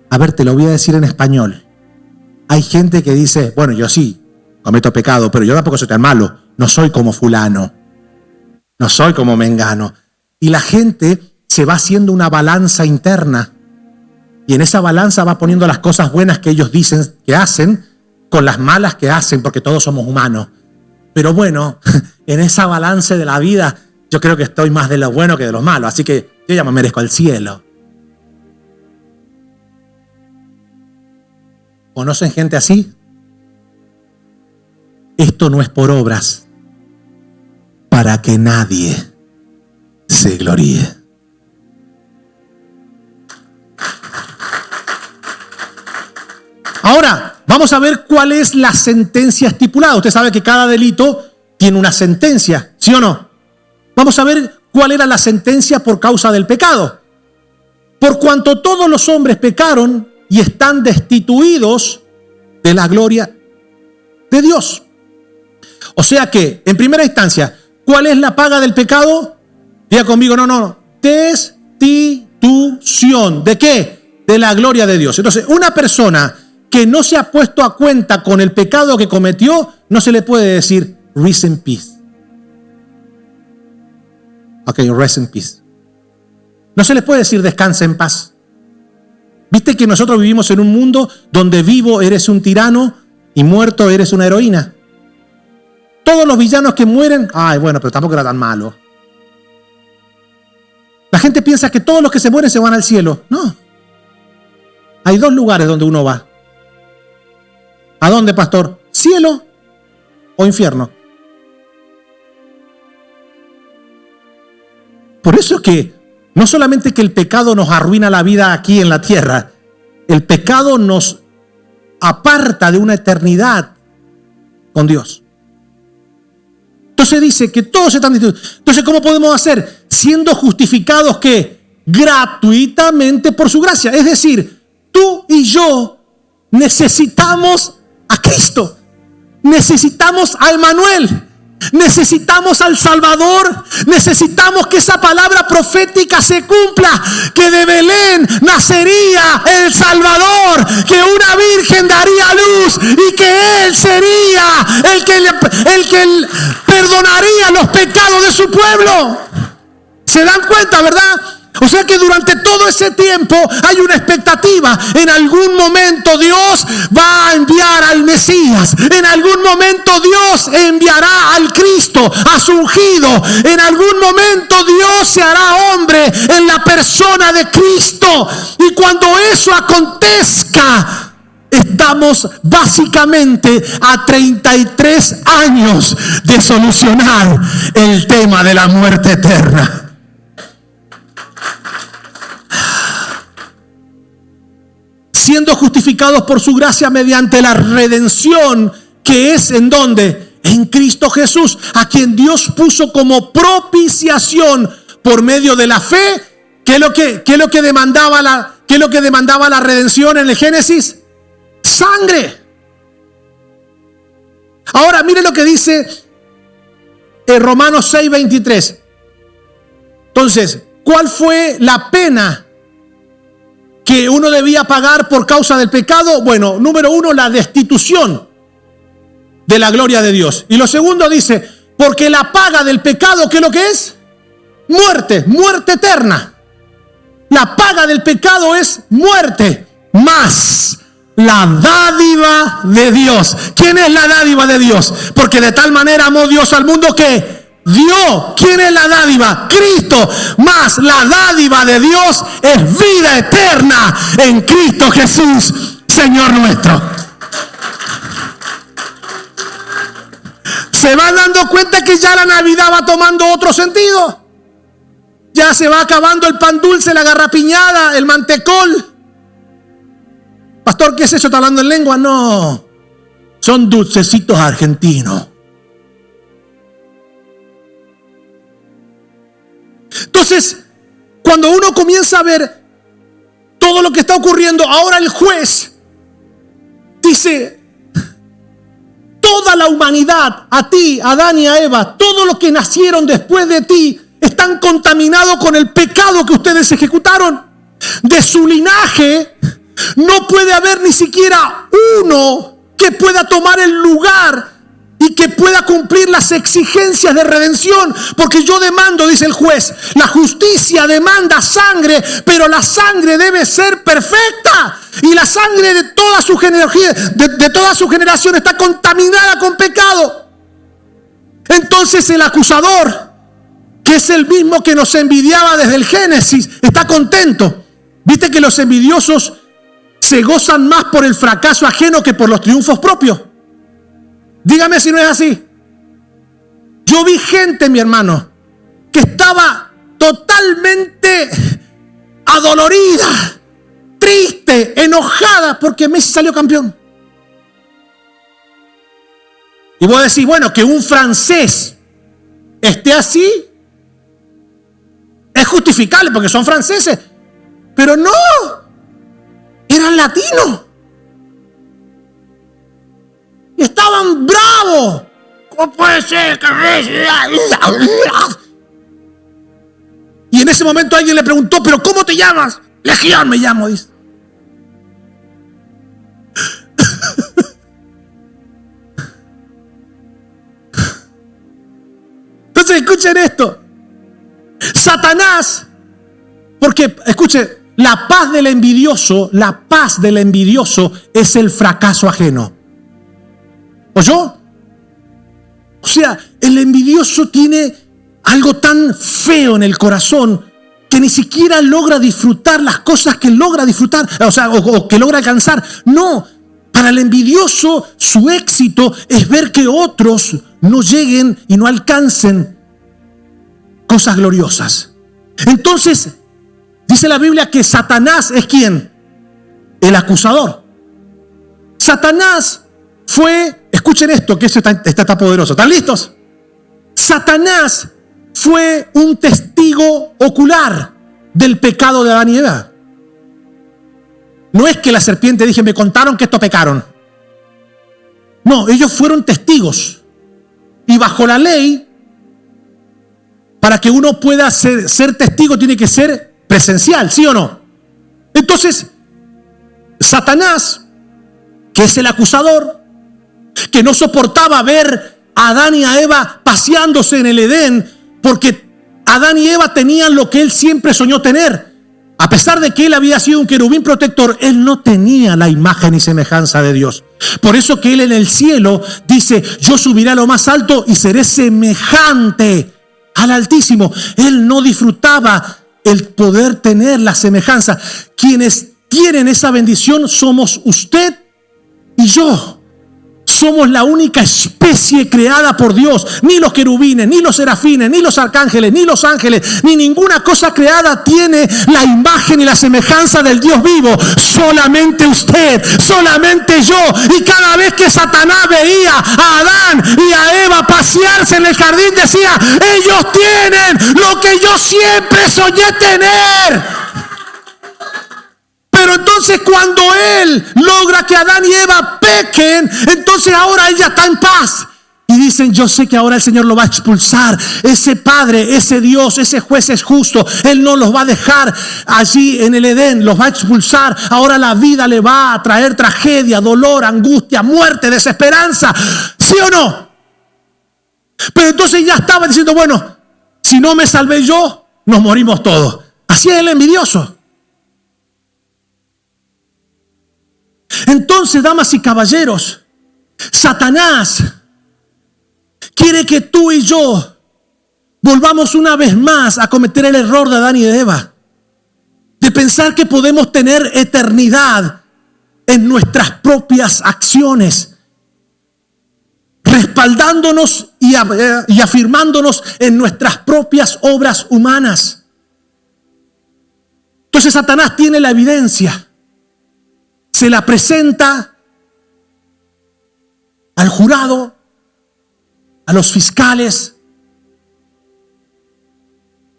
A ver, te lo voy a decir en español. Hay gente que dice, bueno, yo sí cometo pecado, pero yo tampoco soy tan malo. No soy como fulano. No soy como mengano. Y la gente se va haciendo una balanza interna. Y en esa balanza va poniendo las cosas buenas que ellos dicen que hacen con las malas que hacen, porque todos somos humanos. Pero bueno, en esa balance de la vida, yo creo que estoy más de lo bueno que de lo malo. Así que yo ya me merezco el cielo. ¿Conocen gente así? Esto no es por obras, para que nadie se gloríe. Ahora, vamos a ver cuál es la sentencia estipulada. Usted sabe que cada delito tiene una sentencia, ¿sí o no? Vamos a ver cuál era la sentencia por causa del pecado. Por cuanto todos los hombres pecaron y están destituidos de la gloria de Dios. O sea que, en primera instancia, ¿cuál es la paga del pecado? Diga conmigo, no. Destitución. ¿De qué? De la gloria de Dios. Entonces, una persona que no se ha puesto a cuenta con el pecado que cometió, no se le puede decir rest in peace. Ok, rest in peace. No se le puede decir descansa en paz. ¿Viste que nosotros vivimos en un mundo donde vivo eres un tirano y muerto eres una heroína? Todos los villanos que mueren, bueno, pero tampoco era tan malo. La gente piensa que todos los que se mueren se van al cielo. No. Hay 2 lugares donde uno va. ¿A dónde, pastor? ¿Cielo o infierno? Por eso es que no solamente que el pecado nos arruina la vida aquí en la tierra, el pecado nos aparta de una eternidad con Dios. Entonces dice que todos están distintos. Entonces, ¿cómo podemos hacer? Siendo justificados que gratuitamente por su gracia. Es decir, tú y yo necesitamos a Cristo. Necesitamos a Emmanuel. Necesitamos al Salvador. Necesitamos que esa palabra profética se cumpla, que de Belén nacería el Salvador, que una virgen daría luz y que Él sería el que perdonaría los pecados de su pueblo. ¿Se dan cuenta, verdad? O sea que durante todo ese tiempo hay una expectativa. En algún momento Dios va a enviar al Mesías. En algún momento Dios enviará al Cristo, a su ungido. En algún momento Dios se hará hombre en la persona de Cristo. Y cuando eso acontezca, estamos básicamente a 33 años de solucionar el tema de la muerte eterna. Siendo justificados por su gracia mediante la redención que es ¿en dónde? En Cristo Jesús, a quien Dios puso como propiciación por medio de la fe. ¿Qué es lo que demandaba la redención en el Génesis? Sangre. Ahora mire lo que dice en Romanos 6:23. Entonces, ¿cuál fue la pena que uno debía pagar por causa del pecado? Bueno, número uno, la destitución de la gloria de Dios. Y lo segundo dice, porque la paga del pecado, ¿qué es lo que es? Muerte, muerte eterna. La paga del pecado es muerte, más la dádiva de Dios. ¿Quién es la dádiva de Dios? Porque de tal manera amó Dios al mundo que dio. ¿Quién es la dádiva? Cristo. Más la dádiva de Dios es vida eterna en Cristo Jesús, Señor nuestro. ¿Se van dando cuenta que ya la Navidad va tomando otro sentido? Ya se va acabando el pan dulce, la garrapiñada, el mantecol. Pastor, ¿qué es eso? ¿Está hablando en lengua? No, son dulcecitos argentinos. Entonces, cuando uno comienza a ver todo lo que está ocurriendo, ahora el juez dice, toda la humanidad, a ti, a Adán y a Eva, todos los que nacieron después de ti, están contaminados con el pecado que ustedes ejecutaron. De su linaje no puede haber ni siquiera uno que pueda tomar el lugar y que pueda cumplir las exigencias de redención, porque yo demando, dice el juez, la justicia demanda sangre, pero la sangre debe ser perfecta, y la sangre de toda su generación está contaminada con pecado. Entonces el acusador, que es el mismo que nos envidiaba desde el Génesis, está contento. Viste que los envidiosos se gozan más por el fracaso ajeno que por los triunfos propios. Dígame si no es así. Yo vi gente, mi hermano, que estaba totalmente adolorida, triste, enojada porque Messi salió campeón. Y vos decís, bueno, que un francés esté así es justificable porque son franceses. Pero no, eran latinos. Y estaban bravos. ¿Cómo puede ser que Messi? Y en ese momento alguien le preguntó, ¿pero cómo te llamas? Legión me llamo, dice. Entonces escuchen esto. Satanás, porque escuchen, la paz del envidioso es el fracaso ajeno. ¿Oyó? O sea, el envidioso tiene algo tan feo en el corazón que ni siquiera logra disfrutar las cosas que logra disfrutar, o que logra alcanzar. No, para el envidioso su éxito es ver que otros no lleguen y no alcancen cosas gloriosas. Entonces, Dice la Biblia que Satanás es ¿quién? El acusador. Satanás fue, escuchen esto, que esto está poderoso. ¿Están listos? Satanás fue un testigo ocular del pecado de Adán y Eva. No es que la serpiente dije, me contaron que esto pecaron. No, ellos fueron testigos. Y bajo la ley, para que uno pueda ser testigo, tiene que ser presencial, ¿sí o no? Entonces, Satanás, que es el acusador, que no soportaba ver a Adán y a Eva paseándose en el Edén, porque Adán y Eva tenían lo que él siempre soñó tener. A pesar de que él había sido un querubín protector, él no tenía la imagen y semejanza de Dios. Por eso que él en el cielo dice, yo subiré a lo más alto y seré semejante al Altísimo. Él no disfrutaba el poder tener la semejanza. Quienes tienen esa bendición somos usted y yo. Somos la única especie creada por Dios. Ni los querubines, ni los serafines, ni los arcángeles, ni los ángeles, ni ninguna cosa creada tiene la imagen y la semejanza del Dios vivo. Solamente usted, solamente yo. Y cada vez que Satanás veía a Adán y a Eva pasearse en el jardín, decía, ellos tienen lo que yo siempre soñé tener. Pero entonces cuando él logra que Adán y Eva pequen, entonces ahora ella está en paz. Y dicen, yo sé que ahora el Señor lo va a expulsar. Ese Padre, ese Dios, ese juez es justo. Él no los va a dejar allí en el Edén, los va a expulsar. Ahora la vida le va a traer tragedia, dolor, angustia, muerte, desesperanza. ¿Sí o no? Pero entonces ya estaba diciendo, bueno, si no me salvé yo, nos morimos todos. Así es el envidioso. Entonces, damas y caballeros, Satanás quiere que tú y yo volvamos una vez más a cometer el error de Adán y de Eva, de pensar que podemos tener eternidad en nuestras propias acciones, respaldándonos y afirmándonos en nuestras propias obras humanas. Entonces Satanás tiene la evidencia. Se la presenta al jurado, a los fiscales,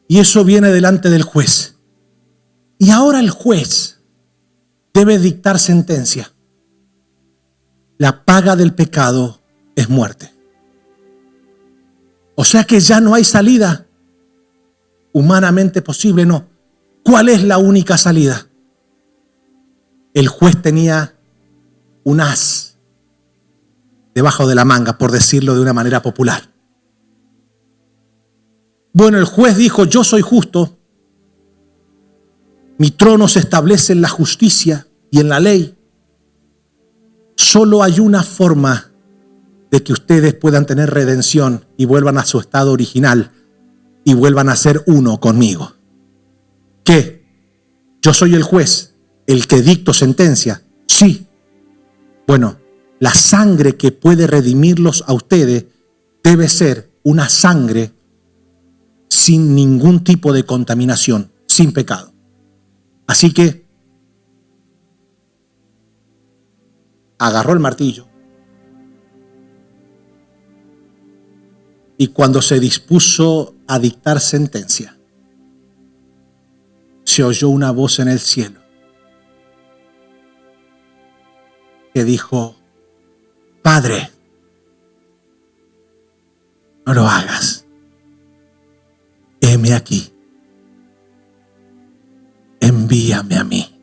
y eso viene delante del juez. Y ahora el juez debe dictar sentencia. La paga del pecado es muerte. O sea que ya no hay salida humanamente posible, no. ¿Cuál es la única salida? El juez tenía un as debajo de la manga, por decirlo de una manera popular. Bueno, el juez dijo, yo soy justo, mi trono se establece en la justicia y en la ley. Solo hay una forma de que ustedes puedan tener redención y vuelvan a su estado original y vuelvan a ser uno conmigo. ¿Qué? Yo soy el juez, el que dicto sentencia. Sí. Bueno, la sangre que puede redimirlos a ustedes debe ser una sangre sin ningún tipo de contaminación, sin pecado. Así que agarró el martillo y cuando se dispuso a dictar sentencia, se oyó una voz en el cielo que dijo, Padre, no lo hagas. Heme aquí. Envíame a mí.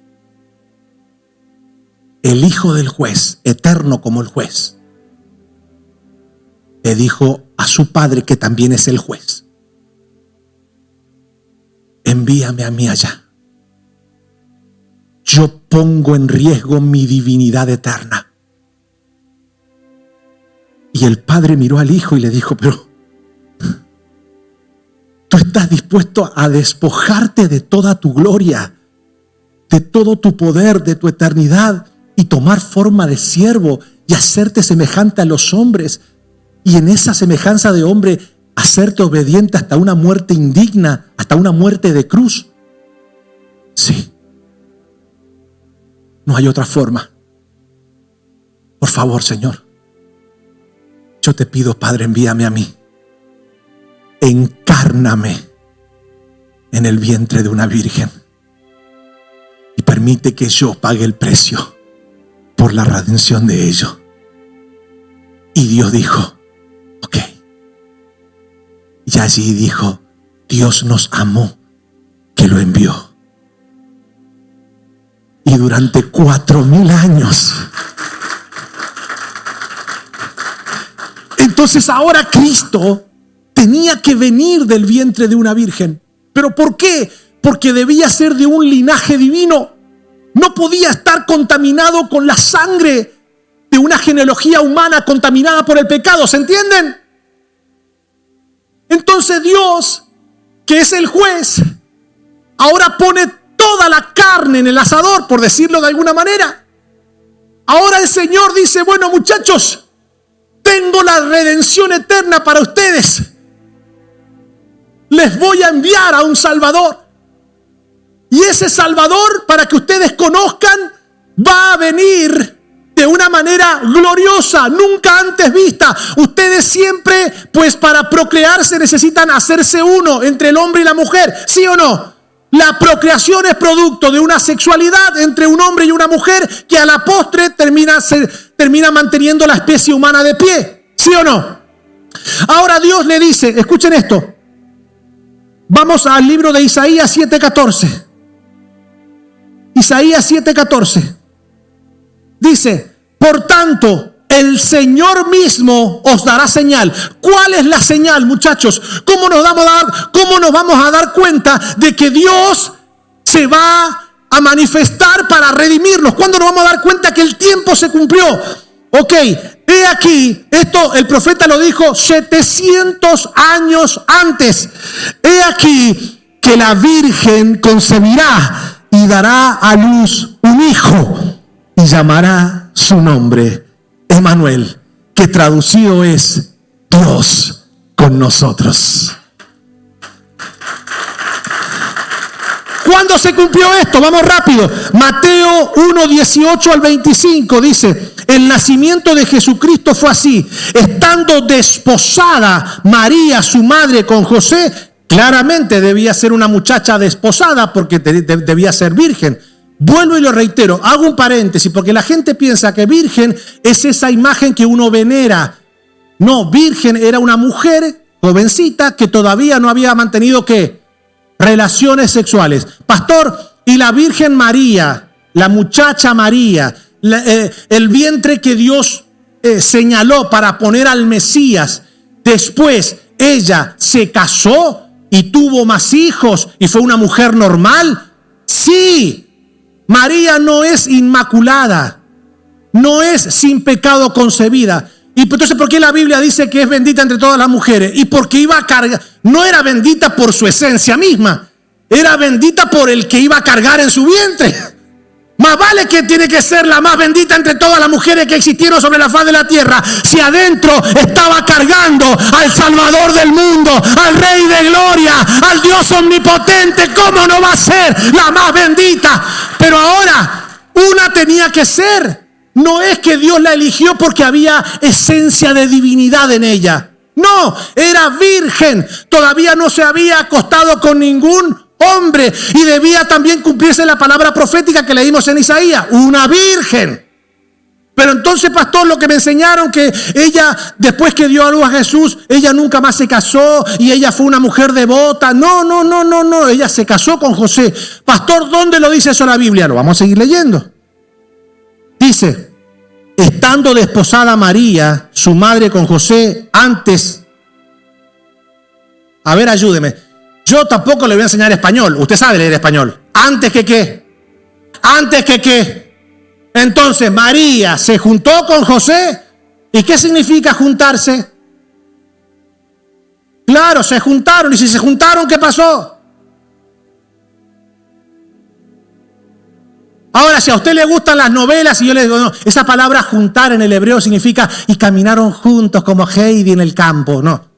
El hijo del juez, eterno como el juez, le dijo a su padre, que también es el juez, envíame a mí allá. Yo pongo en riesgo mi divinidad eterna. Y el padre miró al hijo y le dijo, pero tú estás dispuesto a despojarte de toda tu gloria, de todo tu poder, de tu eternidad, y tomar forma de siervo y hacerte semejante a los hombres, y en esa semejanza de hombre hacerte obediente hasta una muerte indigna, hasta una muerte de cruz. Sí. No hay otra forma. Por favor, Señor, yo te pido, Padre, envíame a mí. Encárname en el vientre de una virgen y permite que yo pague el precio por la redención de ellos. Y Dios dijo, ok. Y allí dijo, Dios nos amó que lo envió. Y durante 4,000 años. Entonces ahora Cristo tenía que venir del vientre de una virgen. ¿Pero por qué? Porque debía ser de un linaje divino. No podía estar contaminado con la sangre de una genealogía humana contaminada por el pecado. ¿Se entienden? Entonces Dios, que es el juez, ahora pone toda la carne en el asador, por decirlo de alguna manera. Ahora el Señor dice, bueno, muchachos, tengo la redención eterna para ustedes. Les voy a enviar a un Salvador. Y ese Salvador, para que ustedes conozcan, va a venir de una manera gloriosa, nunca antes vista. Ustedes siempre, pues para procrearse necesitan hacerse uno entre el hombre y la mujer, ¿sí o no? La procreación es producto de una sexualidad entre un hombre y una mujer que a la postre termina manteniendo la especie humana de pie, ¿sí o no? Ahora Dios le dice, escuchen esto, vamos al libro de Isaías 7:14. Isaías 7:14 dice, por tanto, el Señor mismo os dará señal. ¿Cuál es la señal, muchachos? ¿Cómo nos vamos a dar cuenta de que Dios se va a manifestar para redimirnos? ¿Cuándo nos vamos a dar cuenta que el tiempo se cumplió? Ok, he aquí, esto el profeta lo dijo 700 años antes. He aquí que la Virgen concebirá y dará a luz un hijo y llamará su nombre Emmanuel, que traducido es Dios con nosotros. ¿Cuándo se cumplió esto? Vamos rápido. Mateo 1:18 al 25 dice, el nacimiento de Jesucristo fue así. Estando desposada María, su madre, con José, claramente debía ser una muchacha desposada porque debía ser virgen. Vuelvo y lo reitero, hago un paréntesis porque la gente piensa que virgen es esa imagen que uno venera. No, virgen era una mujer jovencita que todavía no había mantenido ¿qué? Relaciones sexuales. Pastor, y la Virgen María, la muchacha María, el vientre que Dios señaló para poner al Mesías, después ella se casó y tuvo más hijos y fue una mujer normal. Sí, María no es inmaculada, no es sin pecado concebida. Y entonces, ¿por qué la Biblia dice que es bendita entre todas las mujeres? Y porque iba a cargar, no era bendita por su esencia misma, era bendita por el que iba a cargar en su vientre. Más vale que tiene que ser la más bendita entre todas las mujeres que existieron sobre la faz de la tierra. Si adentro estaba cargando al Salvador del mundo, al Rey de Gloria, al Dios omnipotente, ¿cómo no va a ser la más bendita? Pero ahora, una tenía que ser. No es que Dios la eligió porque había esencia de divinidad en ella. No, era virgen. Todavía no se había acostado con ningún hombre y debía también cumplirse la palabra profética que leímos en Isaías, una virgen. Pero entonces, pastor, lo que me enseñaron que ella, después que dio a luz a Jesús, ella nunca más se casó y ella fue una mujer devota. No, ella se casó con José. Pastor, ¿dónde lo dice eso la Biblia? Lo vamos a seguir leyendo. Dice, estando desposada María, su madre, con José, antes. A ver, ayúdeme. Yo tampoco le voy a enseñar español. Usted sabe leer español. ¿Antes que qué? ¿Antes que qué? Entonces María se juntó con José. ¿Y qué significa juntarse? Claro, se juntaron. ¿Y si se juntaron, qué pasó? Ahora, si a usted le gustan las novelas y yo le digo, no, esa palabra juntar en el hebreo significa y caminaron juntos como Heidi en el campo. No,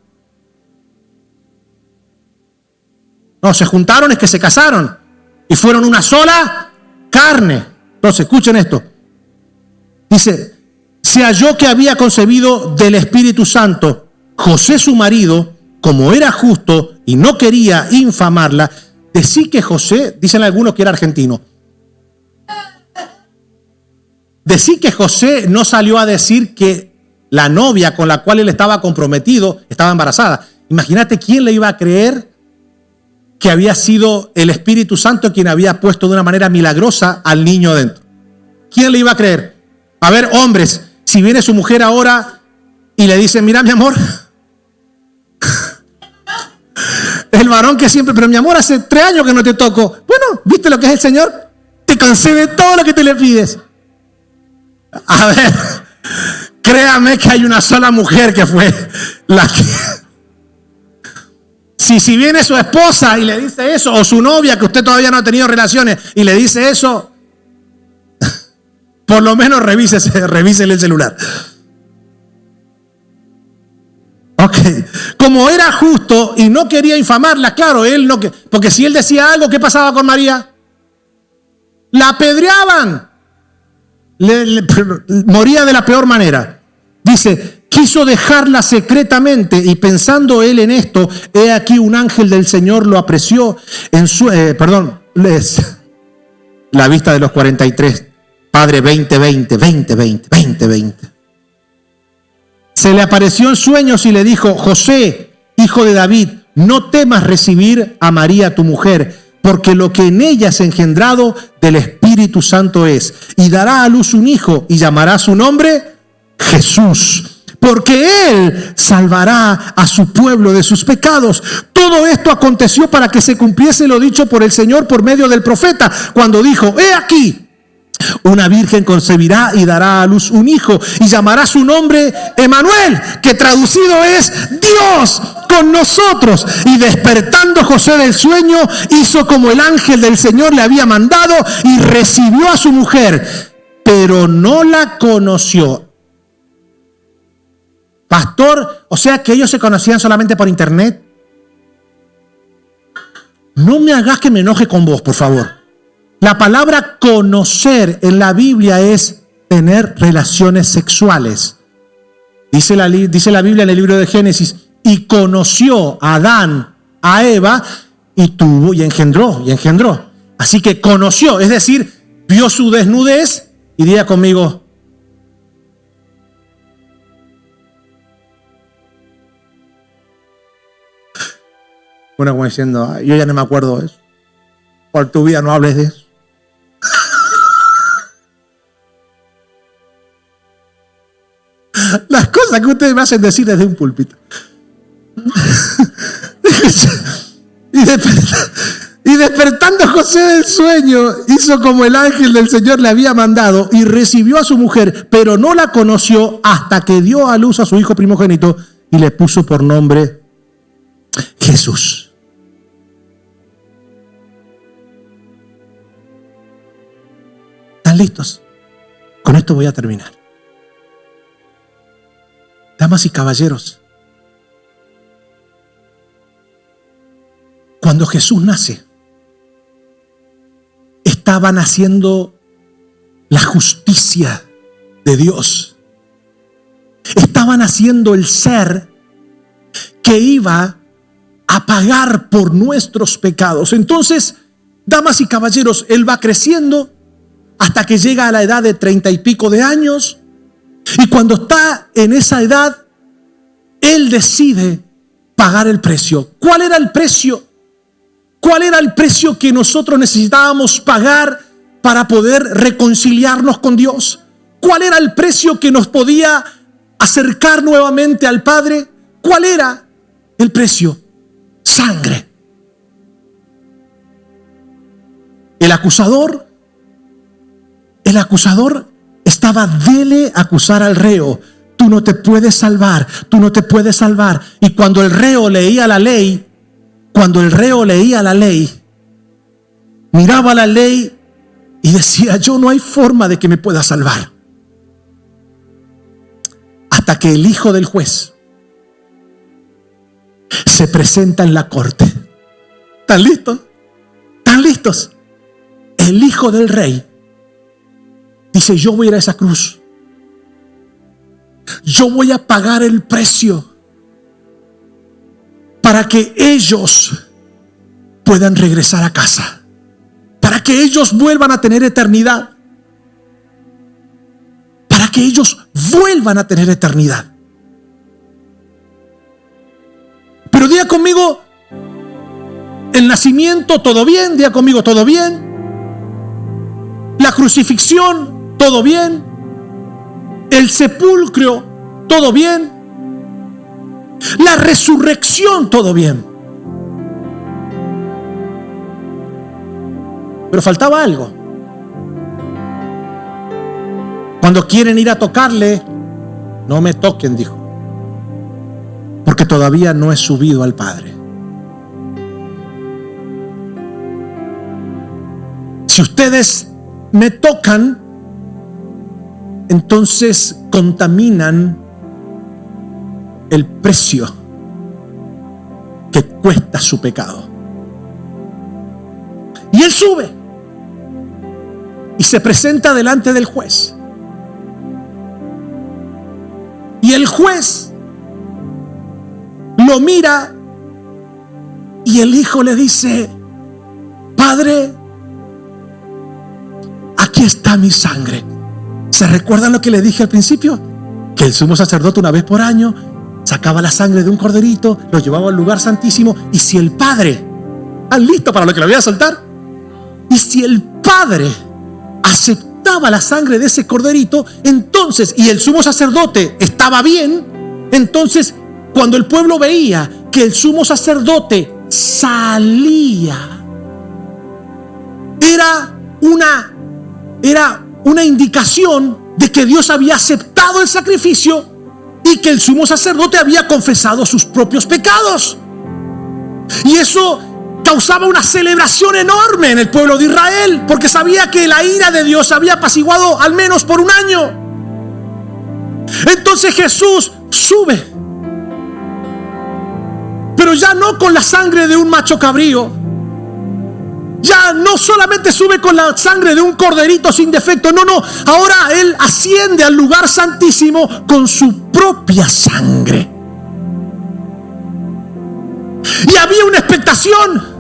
se juntaron es que se casaron. y fueron una sola carne. Entonces, escuchen esto. Dice, se halló que había concebido del Espíritu Santo. José su marido, como era justo y no quería infamarla, decí que José, dicen algunos que era argentino, decí que José no salió a decir que la novia con la cual él estaba comprometido estaba embarazada. Imagínate quién le iba a creer que había sido el Espíritu Santo quien había puesto de una manera milagrosa al niño dentro. ¿Quién le iba a creer? A ver, hombres, si viene su mujer ahora y le dice, mira mi amor, el varón que siempre, pero mi amor, hace 3 años que no te toco. Bueno, ¿viste lo que es el Señor? Te concede todo lo que te le pides. A ver, créame que hay una sola mujer que fue la que... Si viene su esposa y le dice eso, o su novia que usted todavía no ha tenido relaciones y le dice eso, por lo menos revísele el celular. Ok, como era justo y no quería infamarla, claro, él no, porque si él decía algo, ¿qué pasaba con María? La apedreaban, moría de la peor manera. Dice, quiso dejarla secretamente y pensando él en esto, he aquí un ángel del Señor lo apreció en su, la vista de los 43, Padre 2020. Se le apareció en sueños y le dijo, José, hijo de David, no temas recibir a María tu mujer, porque lo que en ella es engendrado del Espíritu Santo es, y dará a luz un hijo y llamará su nombre Jesús, porque él salvará a su pueblo de sus pecados. Todo esto aconteció para que se cumpliese lo dicho por el Señor por medio del profeta, cuando dijo, he aquí, una virgen concebirá y dará a luz un hijo y llamará su nombre Emanuel, que traducido es Dios con nosotros. Y despertando José del sueño, hizo como el ángel del Señor le había mandado y recibió a su mujer, pero no la conoció. Pastor, o sea que ellos se conocían solamente por internet. No me hagas que me enoje con vos, por favor. La palabra conocer en la Biblia es tener relaciones sexuales. Dice la Biblia en el libro de Génesis, y conoció a Adán a Eva y tuvo y engendró. Así que conoció, es decir, vio su desnudez y diga conmigo, bueno, como diciendo, yo ya no me acuerdo de eso. Por tu vida no hables de eso. Las cosas que ustedes me hacen decir desde un púlpito. Y despertando José del sueño, hizo como el ángel del Señor le había mandado y recibió a su mujer, pero no la conoció hasta que dio a luz a su hijo primogénito y le puso por nombre Jesús. ¿Están listos? Con esto voy a terminar. Damas y caballeros, cuando Jesús nace, estaba naciendo la justicia de Dios. Estaba naciendo el ser que iba a pagar por nuestros pecados. Entonces, damas y caballeros, él va creciendo hasta que llega a la edad de 30 y pico de años. Y cuando está en esa edad, él decide pagar el precio. ¿Cuál era el precio? ¿Cuál era el precio que nosotros necesitábamos pagar para poder reconciliarnos con Dios? ¿Cuál era el precio que nos podía acercar nuevamente al Padre? ¿Cuál era el precio? Sangre. El acusador estaba dele acusar al reo. Tú no te puedes salvar, tú no te puedes salvar. Y cuando el reo leía la ley, miraba la ley y decía, yo no hay forma de que me pueda salvar. Hasta que el hijo del juez se presenta en la corte. ¿Están listos? ¿Están listos? el Hijo del Rey dice: yo voy a ir a esa cruz. Yo voy a pagar el precio para que ellos puedan regresar a casa, para que ellos vuelvan a tener eternidad, para que ellos vuelvan a tener eternidad. Pero diga conmigo, el nacimiento, todo bien. Diga conmigo, todo bien. La crucifixión, todo bien. El sepulcro, todo bien. La resurrección, todo bien. Pero faltaba algo. Cuando quieren ir a tocarle, no me toquen, dijo, porque todavía no he subido al Padre. Si ustedes me tocan, entonces contaminan el precio que cuesta su pecado. Y él sube y se presenta delante del juez. Y el juez lo mira y el hijo le dice: Padre, aquí está mi sangre. ¿Se recuerdan lo que le dije al principio? Que el sumo sacerdote una vez por año sacaba la sangre de un corderito, lo llevaba al lugar santísimo, y si el Padre, ¿están listos para lo que le voy a soltar? Y si el Padre aceptaba la sangre de ese corderito, entonces, y el sumo sacerdote estaba bien, entonces cuando el pueblo veía que el sumo sacerdote salía, era una indicación de que Dios había aceptado el sacrificio y que el sumo sacerdote había confesado sus propios pecados. Y eso causaba una celebración enorme en el pueblo de Israel, porque sabía que la ira de Dios había apaciguado al menos por un año. Entonces Jesús sube, pero ya no con la sangre de un macho cabrío. Ya no solamente sube con la sangre de un corderito sin defecto, no, ahora Él asciende al lugar santísimo con su propia sangre. Y había una expectación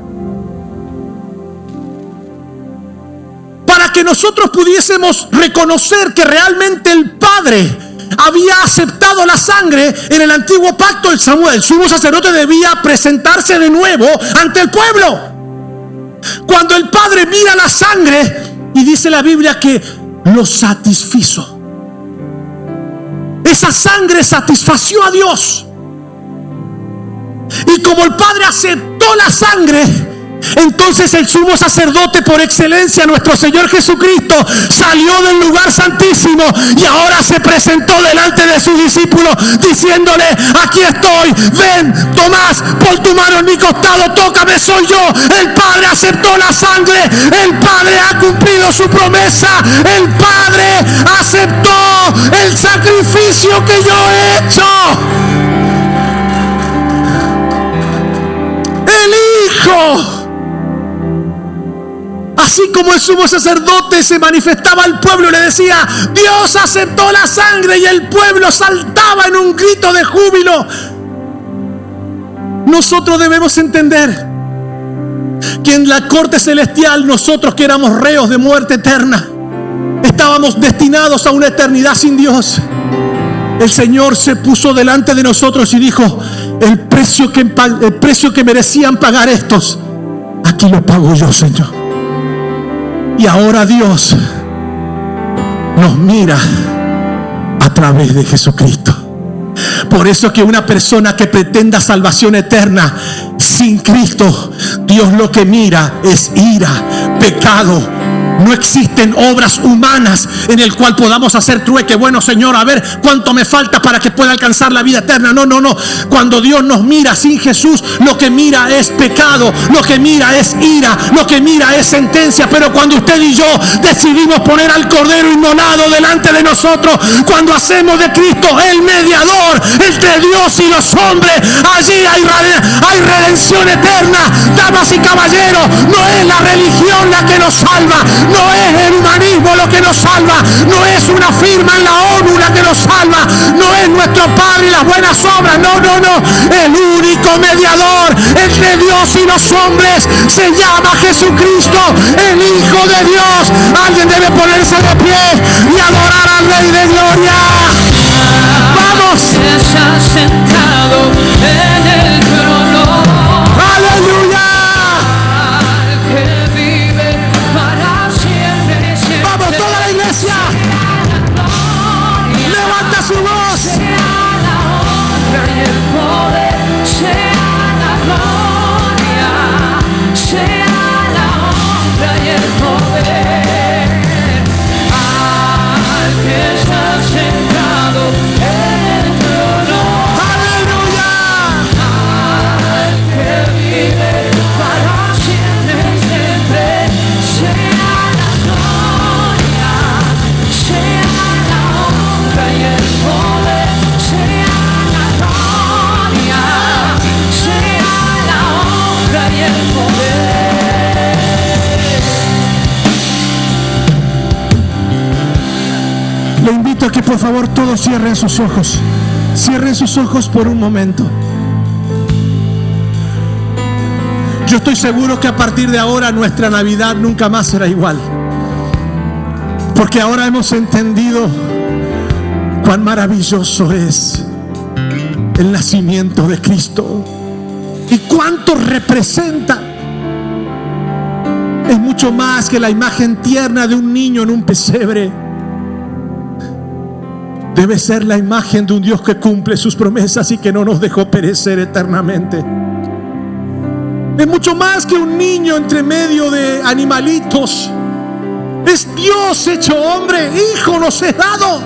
para que nosotros pudiésemos reconocer que realmente el Padre había aceptado la sangre. En el antiguo pacto, el sumo sacerdote debía presentarse de nuevo ante el pueblo. Cuando el Padre mira la sangre, y dice la Biblia que lo satisfizo. Esa sangre satisfació a Dios. Y como el Padre aceptó la sangre, entonces el sumo sacerdote por excelencia, nuestro Señor Jesucristo, salió del lugar santísimo y ahora se presentó delante de sus discípulos diciéndole: aquí estoy, ven Tomás, pon tu mano en mi costado, tócame, soy yo. El Padre aceptó la sangre, el Padre ha cumplido su promesa, el Padre aceptó el sacrificio que yo he hecho. El Hijo, así como el sumo sacerdote se manifestaba al pueblo y le decía: Dios aceptó la sangre, y el pueblo saltaba en un grito de júbilo, nosotros debemos entender que en la corte celestial, nosotros que éramos reos de muerte eterna, estábamos destinados a una eternidad sin Dios. El Señor se puso delante de nosotros y dijo: el precio que merecían pagar estos, aquí lo pago yo, Señor. Y ahora Dios nos mira a través de Jesucristo. Por eso que una persona que pretenda salvación eterna sin Cristo, Dios lo que mira es ira, pecado. No existen obras humanas en el cual podamos hacer trueque. Bueno, Señor, a ver cuánto me falta para que pueda alcanzar la vida eterna. No. Cuando Dios nos mira sin Jesús, lo que mira es pecado, lo que mira es ira, lo que mira es sentencia. Pero cuando usted y yo decidimos poner al Cordero inmolado delante de nosotros, cuando hacemos de Cristo el mediador entre Dios y los hombres, allí hay redención. salvación eterna. Damas y caballeros, no es la religión la que nos salva, no es el humanismo lo que nos salva, no es una firma en la ONU la que nos salva, no es nuestro Padre y las buenas obras, no. El único mediador entre Dios y los hombres se llama Jesucristo, el Hijo de Dios. Alguien debe ponerse de pie y adorar al Rey de Gloria. ¡Vamos! Está sentado en el trono. ¡Aleluya! Que vive para siempre, siempre. ¡Vamos, toda la iglesia! ¡Levanta su voz! Sea la honra y el poder, sea la gloria, sea la honra y el poder al que está sentado en el trono. ¡Aleluya! Al que vive para siempre, siempre, sea la gloria, sea la honra y el poder, sea la gloria, sea la honra y el poder. Le invito a que por favor todos cierren sus ojos. Cierren sus ojos por un momento. Yo estoy seguro que a partir de ahora nuestra Navidad nunca más será igual. Porque ahora hemos entendido cuán maravilloso es el nacimiento de Cristo y cuánto representa. Es mucho más que la imagen tierna de un niño en un pesebre. Debe ser la imagen de un Dios que cumple sus promesas y que no nos dejó perecer eternamente. Es mucho más que un niño entre medio de animalitos. Es Dios hecho hombre, Hijo nos es dado.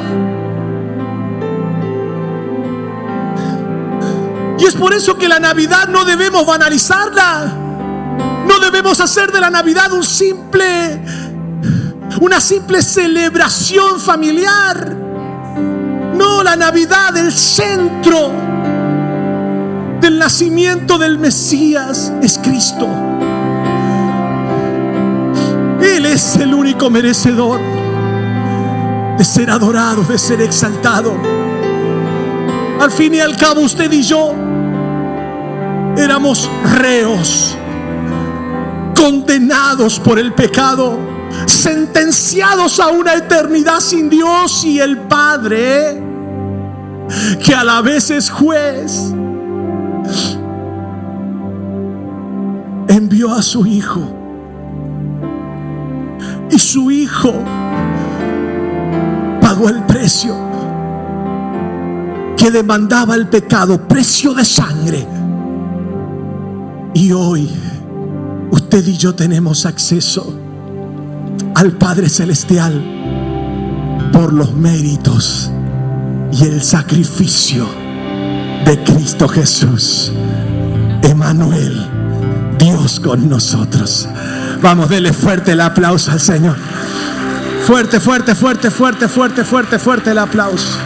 Y es por eso que la Navidad no debemos banalizarla. No debemos hacer de la Navidad una simple celebración familiar. No, la Navidad, el centro del nacimiento del Mesías es Cristo. Él es el único merecedor de ser adorado, de ser exaltado. Al fin y al cabo, usted y yo éramos reos, condenados por el pecado, sentenciados a una eternidad sin Dios, y el Padre, que a la vez es juez, envió a su Hijo. Y su Hijo pagó el precio que demandaba el pecado, precio de sangre. Y hoy usted y yo tenemos acceso al Padre Celestial por los méritos y el sacrificio de Cristo Jesús. Emmanuel, Dios con nosotros. Vamos, dele fuerte el aplauso al Señor. Fuerte, fuerte, fuerte, fuerte, fuerte, fuerte, fuerte el aplauso.